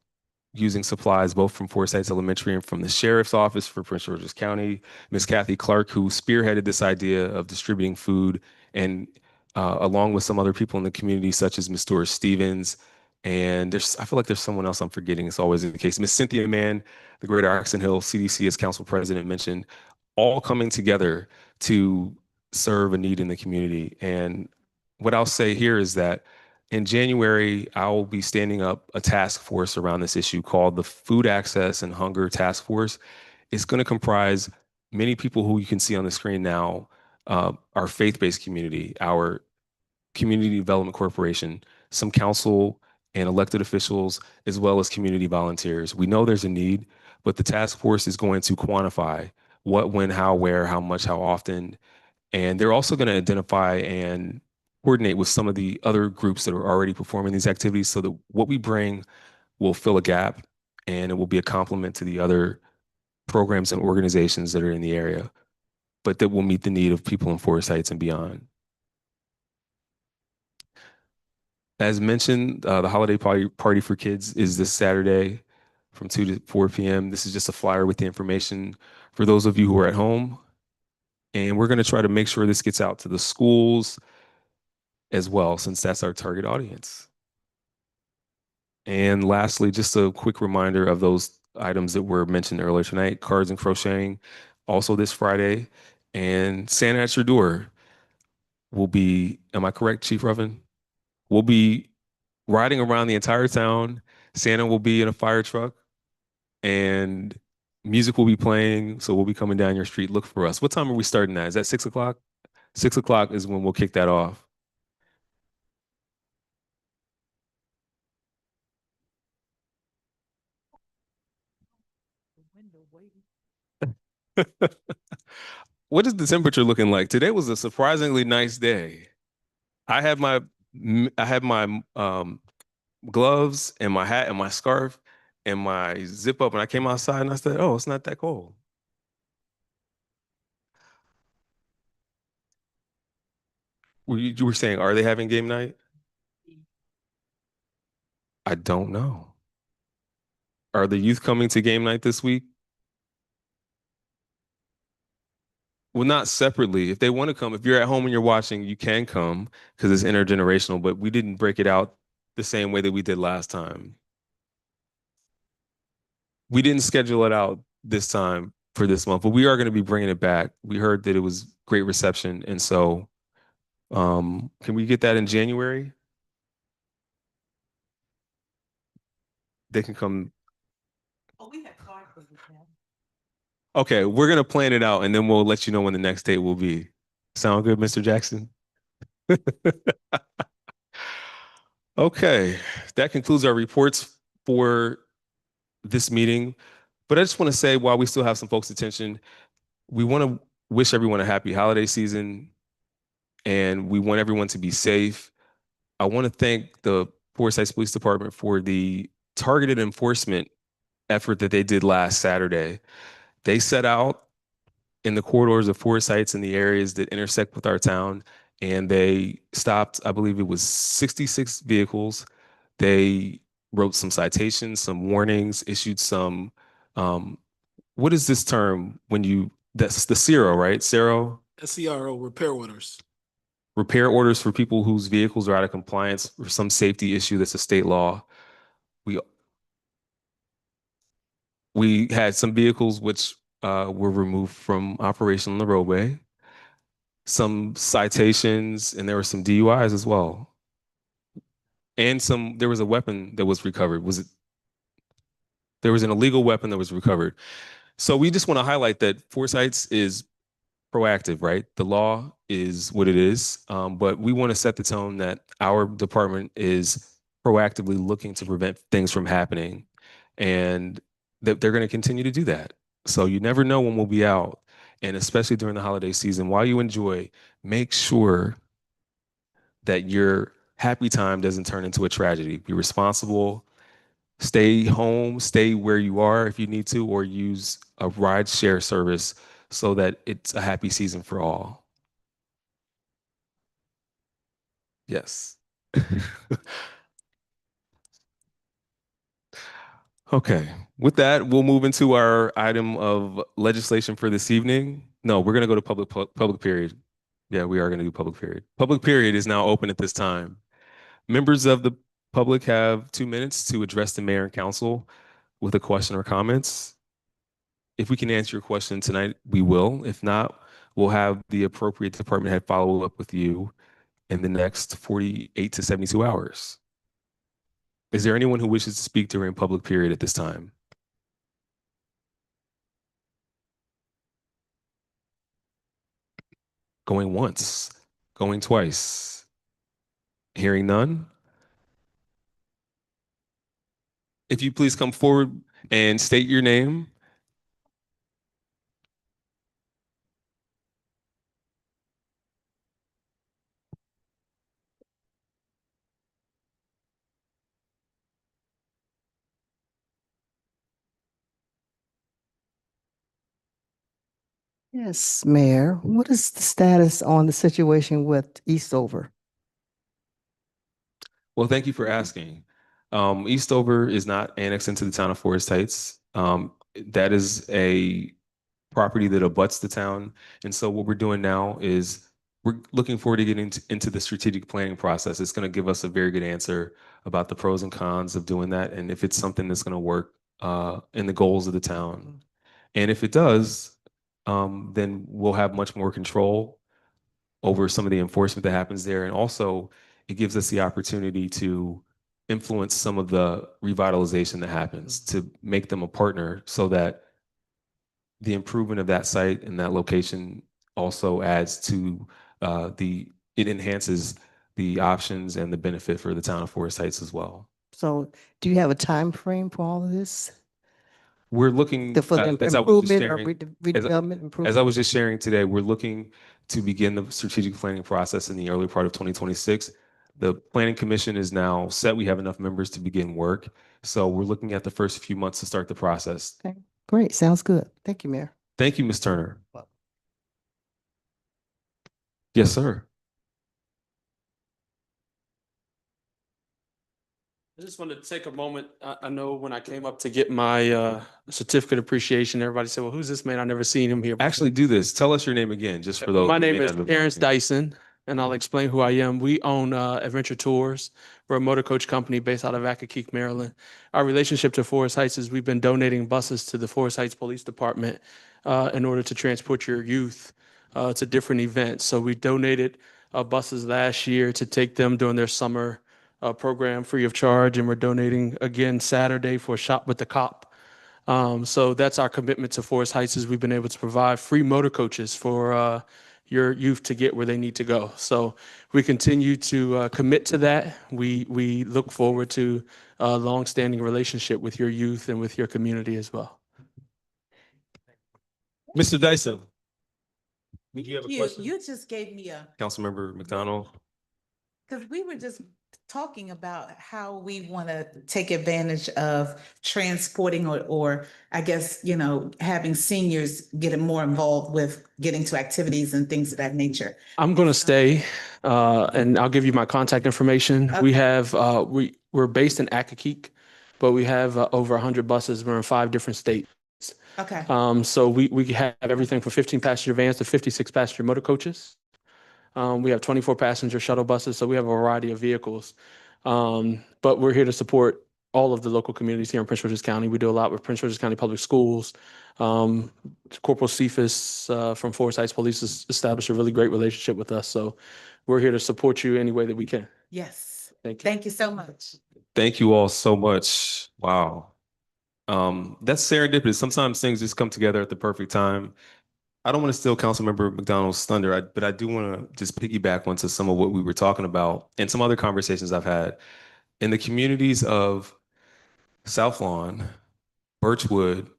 using supplies both from Forsyth Elementary and from the Sheriff's Office for Prince George's County. Ms. Kathy Clark, who spearheaded this idea of distributing food, and along with some other people in the community, such as Ms. Doris Stevens, and I feel like there's someone else I'm forgetting. It's always the case. Ms. Cynthia Mann, the Greater Oxon Hill CDC, as Council President mentioned, all coming together to serve a need in the community. And what I'll say here is that in January, I will be standing up a task force around this issue called the Food Access and Hunger Task Force. It's going to comprise many people who you can see on the screen now, our faith-based community, our Community Development Corporation, some council and elected officials, as well as community volunteers. We know there's a need, but the task force is going to quantify what, when, how, where, how much, how often. And they're also going to identify and coordinate with some of the other groups that are already performing these activities, so that what we bring will fill a gap and it will be a complement to the other programs and organizations that are in the area, but that will meet the need of people in Forest Heights and beyond. As mentioned, the holiday party for kids is this Saturday from 2 to 4 p.m. This is just a flyer with the information for those of you who are at home. And we're going to try to make sure this gets out to the schools as well, since that's our target audience. And lastly, just a quick reminder of those items that were mentioned earlier tonight: cards and crocheting, also this Friday, and Santa at your door will be, am I correct, Chief Ruffin? We'll be riding around the entire town. Santa will be in a fire truck, and music will be playing. So we'll be coming down your street. Look for us. What time are we starting at? Is that 6 o'clock? 6 o'clock is when we'll kick that off. What is the temperature looking like? Today was a surprisingly nice day. I had my gloves and my hat and my scarf and my zip up, and I came outside and I said, oh, it's not that cold. You were saying, are they having game night? I don't know. Are the youth coming to game night this week? Well, not separately. If they want to come, if you're at home and you're watching, you can come because it's intergenerational, but we didn't break it out the same way that we did last time. We didn't schedule it out this time for this month, but we are going to be bringing it back. We heard that it was great reception. And so can we get that in January? They can come. Oh, we have cards for you, Pam. Okay, we're going to plan it out and then we'll let you know when the next date will be. Sound good, Mr. Jackson? Okay, that concludes our reports for this meeting. But I just want to say, while we still have some folks' attention, we want to wish everyone a happy holiday season, and we want everyone to be safe. I want to thank the Forest Heights Police Department for the targeted enforcement effort that they did last Saturday. They set out in the corridors of Forest Heights and the areas that intersect with our town, and they stopped, I believe it was 66 vehicles. They wrote some citations, some warnings, issued some, what is this term when you, that's the CERO, right? CERO? SCRO, repair orders. Repair orders for people whose vehicles are out of compliance or some safety issue that's a state law. We had some vehicles which were removed from operation on the roadway, some citations, and there were some DUIs as well. And there was a weapon that was recovered. There was an illegal weapon that was recovered. So we just want to highlight that Forest Heights is proactive, right? The law is what it is, but we want to set the tone that our department is proactively looking to prevent things from happening. And that they're going to continue to do that. So you never know when we'll be out. And especially during the holiday season, while you enjoy, make sure that your happy time doesn't turn into a tragedy. Be responsible, stay home, stay where you are if you need to, or use a ride share service so that it's a happy season for all. Yes. Okay, with that, we'll move into our item of legislation for this evening. No, we're gonna go to public period. Yeah, we are gonna do public period. Public period is now open at this time. Members of the public have 2 minutes to address the mayor and council with a question or comments. If we can answer your question tonight, we will. If not, we'll have the appropriate department head follow up with you in the next 48 to 72 hours. Is there anyone who wishes to speak during public period at this time? Going once, going twice. Hearing none. If you please come forward and state your name. Yes, Mayor. What is the status on the situation with Eastover? Well, thank you for asking. Eastover is not annexed into the town of Forest Heights. That is a property that abuts the town. And so what we're doing now is we're looking forward to getting into the strategic planning process. It's going to give us a very good answer about the pros and cons of doing that, and if it's something that's going to work in the goals of the town. And if it does, then we'll have much more control over some of the enforcement that happens there. And also, it gives us the opportunity to influence some of the revitalization that happens, to make them a partner so that the improvement of that site and that location also adds to it enhances the options and the benefit for the town of Forest Heights as well. So do you have a time frame for all of this? We're looking For the as I was just improvement or sharing, redevelopment as improvement? I was just sharing today, we're looking to begin the strategic planning process in the early part of 2026. The planning commission is now set. We have enough members to begin work. So we're looking at the first few months to start the process. Okay, great. Sounds good. Thank you, Mayor. Thank you, Ms. Turner. Yes, sir. I just wanted to take a moment. I know when I came up to get my certificate of appreciation, everybody said, well, who's this man? I've never seen him here. Actually, do this. Tell us your name again, just for those. My who name may is not have- Terrence Dyson, and I'll explain who I am. We own Adventure Tours. We're a motor coach company based out of Accokeek, Maryland. Our relationship to Forest Heights is we've been donating buses to the Forest Heights Police Department in order to transport your youth to different events. So we donated buses last year to take them during their summer program free of charge, and we're donating again Saturday for Shop with the Cop. So that's our commitment to Forest Heights, is we've been able to provide free motor coaches for your youth to get where they need to go. So we continue to commit to that. We look forward to a longstanding relationship with your youth and with your community as well. Mr. Dyson, did you have a question? You just gave me Councilmember McDonald? because we were just talking about how we want to take advantage of transporting or I guess, having seniors get more involved with getting to activities and things of that nature. I'm going to stay, and I'll give you my contact information. We Okay. have, we're based in Accokeek, but we have over 100 buses. We're in 5 different states. Okay. So we have everything from 15 passenger vans to 56 passenger motor coaches. We have 24 passenger shuttle buses, so we have a variety of vehicles. But we're here to support all of the local communities here in Prince George's County. We do a lot with Prince George's County Public Schools. Corporal Cephas from Forest Heights Police has established a really great relationship with us. So we're here to support you any way that we can. Yes. Thank you. Thank you so much. Thank you all so much. Wow. That's serendipitous. Sometimes things just come together at the perfect time. I don't want to steal Councilmember McDonald's thunder, but I do want to just piggyback onto some of what we were talking about and some other conversations I've had. in the communities of South Lawn, Birchwood,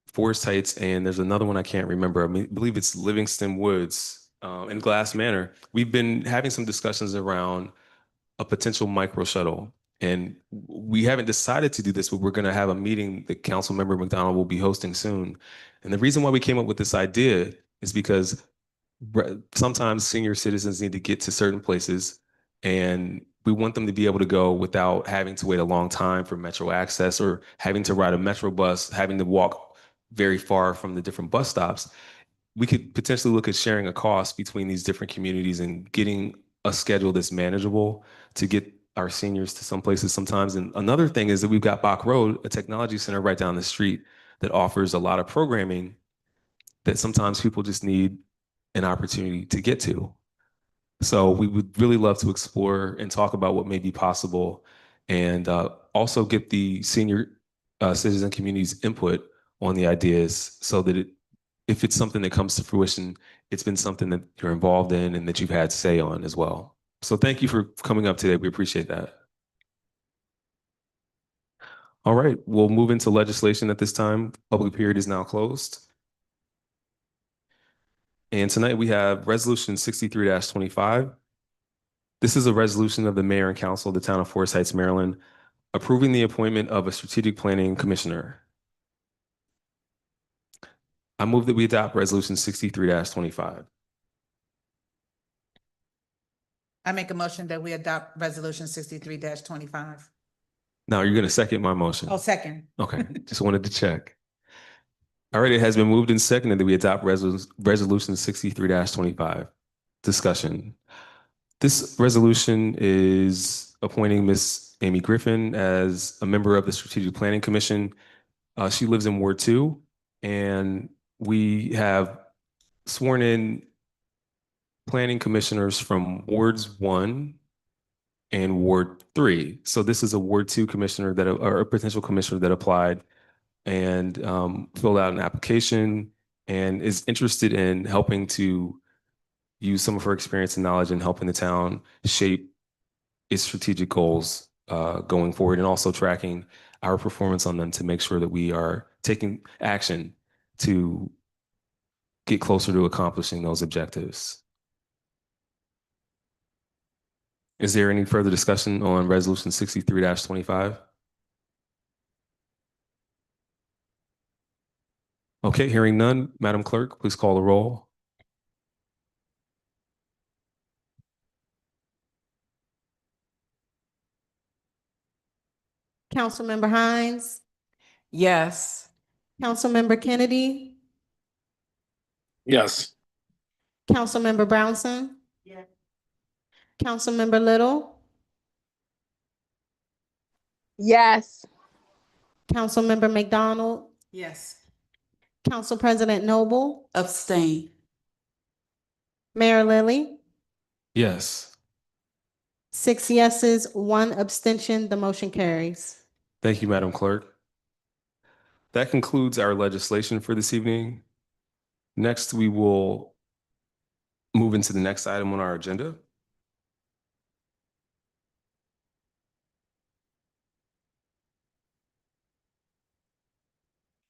Forest Heights, and there's another one I can't remember. Believe it's Livingston Woods, and Glass Manor. We've been having some discussions around a potential micro shuttle. And we haven't decided to do this, but we're going to have a meeting that Councilmember McDonald will be hosting soon. And the reason why we came up with this idea is because sometimes senior citizens need to get to certain places, and we want them to be able to go without having to wait a long time for Metro access or having to ride a Metro bus, having to walk very far from the different bus stops. We could potentially look at sharing a cost between these different communities and getting a schedule that's manageable to get our seniors to some places sometimes. And another thing is that we've got Bach Road, a technology center right down the street that offers a lot of programming that sometimes people just need an opportunity to get to. So we would really love to explore and talk about what may be possible, and also get the senior citizen community's input on the ideas, so that if it's something that comes to fruition, it's been something that you're involved in and that you've had say on as well. So thank you for coming up today. We appreciate that. All right, we'll move into legislation at this time. Public period is now closed. And tonight we have Resolution 63-25. This is a resolution of the Mayor and Council of the Town of Forest Heights, Maryland, approving the appointment of a strategic planning commissioner. I move that we adopt Resolution 63-25. I make a motion that we adopt resolution 63-25. Now, you're going to second my motion? Oh, second. Okay, just wanted to check. All right, it has been moved and seconded that we adopt Resolution 63-25. Discussion. This resolution is appointing Ms. Amy Griffin as a member of the Strategic Planning Commission. She lives in Ward 2, and we have sworn in planning commissioners from Wards 1 and Ward 3. So this is a Ward 2 commissioner that, or a potential commissioner that applied and filled out an application and is interested in helping to use some of her experience and knowledge in helping the town shape its strategic goals going forward, and also tracking our performance on them to make sure that we are taking action to get closer to accomplishing those objectives. Is there any further discussion on Resolution 63-25? Okay, hearing none, Madam Clerk, please call the roll. Councilmember Hines, Yes. Councilmember Kennedy, Yes. Councilmember Brownson. Yes. Councilmember Little, Yes. Councilmember McDonald, Yes. Council President Noble, Abstain. Mayor Lilly. Yes. 6 yeses, 1 abstention. The motion carries. Thank you, Madam Clerk. That concludes our legislation for this evening. Next, we will move into the next item on our agenda.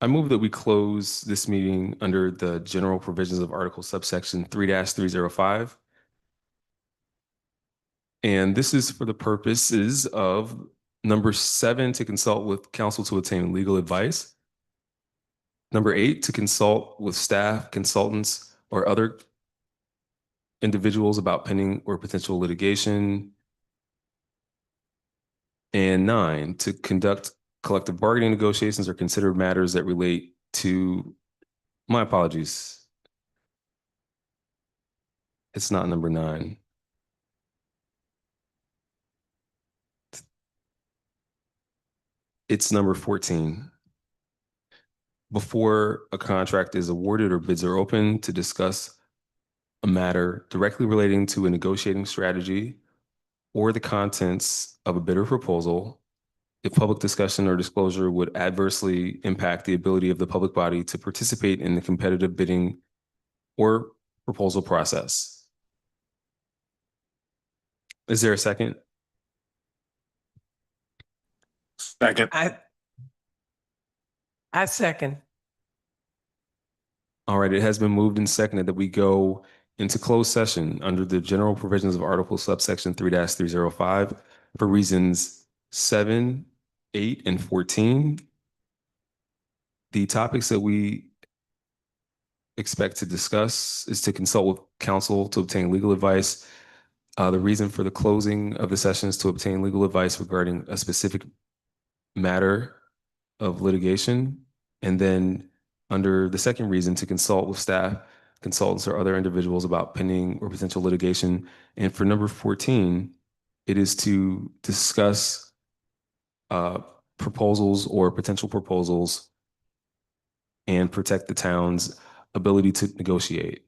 I move that we close this meeting under the general provisions of Article subsection 3-305. And this is for the purposes of number 7, to consult with counsel to obtain legal advice. Number 8, to consult with staff, consultants, or other individuals about pending or potential litigation. And 9, to conduct collective bargaining negotiations or consider matters that relate to, my apologies. It's not number 9. It's number 14. Before a contract is awarded or bids are open, to discuss a matter directly relating to a negotiating strategy or the contents of a bid or proposal, if public discussion or disclosure would adversely impact the ability of the public body to participate in the competitive bidding or proposal process. Is there a second? Second. I second. All right, it has been moved and seconded that we go into closed session under the general provisions of Article subsection 3-305 for reasons 7, 8, and 14. The topics that we expect to discuss is to consult with counsel to obtain legal advice. The reason for the closing of the session is to obtain legal advice regarding a specific matter of litigation. And then under the second reason, to consult with staff, consultants, or other individuals about pending or potential litigation. And for number 14, it is to discuss proposals or potential proposals and protect the town's ability to negotiate.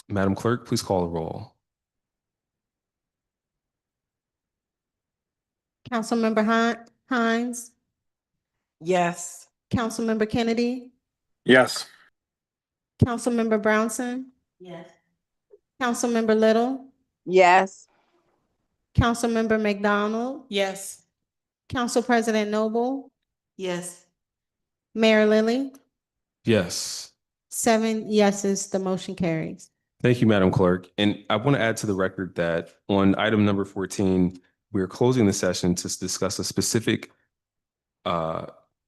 Madam Clerk, please call the roll. Councilmember Hines, Yes. Councilmember Kennedy, Yes. Councilmember Brownson, Yes. Councilmember Little, Yes. Councilmember McDonald, Yes. Council President Noble, Yes. Mayor Lilly, Yes. 7 yeses, the motion carries. Thank you, Madam Clerk. And I want to add to the record that on item number 14, we are closing the session to discuss a specific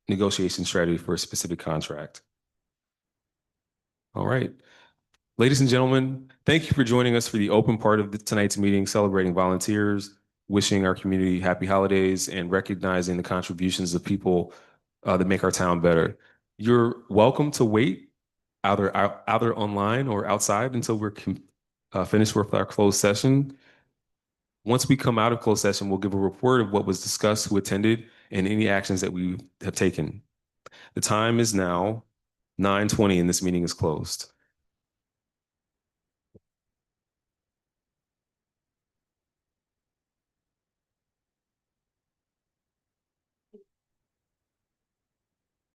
negotiation strategy for a specific contract. All right. Ladies and gentlemen, thank you for joining us for the open part of tonight's meeting, celebrating volunteers, wishing our community happy holidays, and recognizing the contributions of people that make our town better. You're welcome to wait either online or outside until we're finished with our closed session. Once we come out of closed session, we'll give a report of what was discussed, who attended, and any actions that we have taken. The time is now 9:20 and this meeting is closed.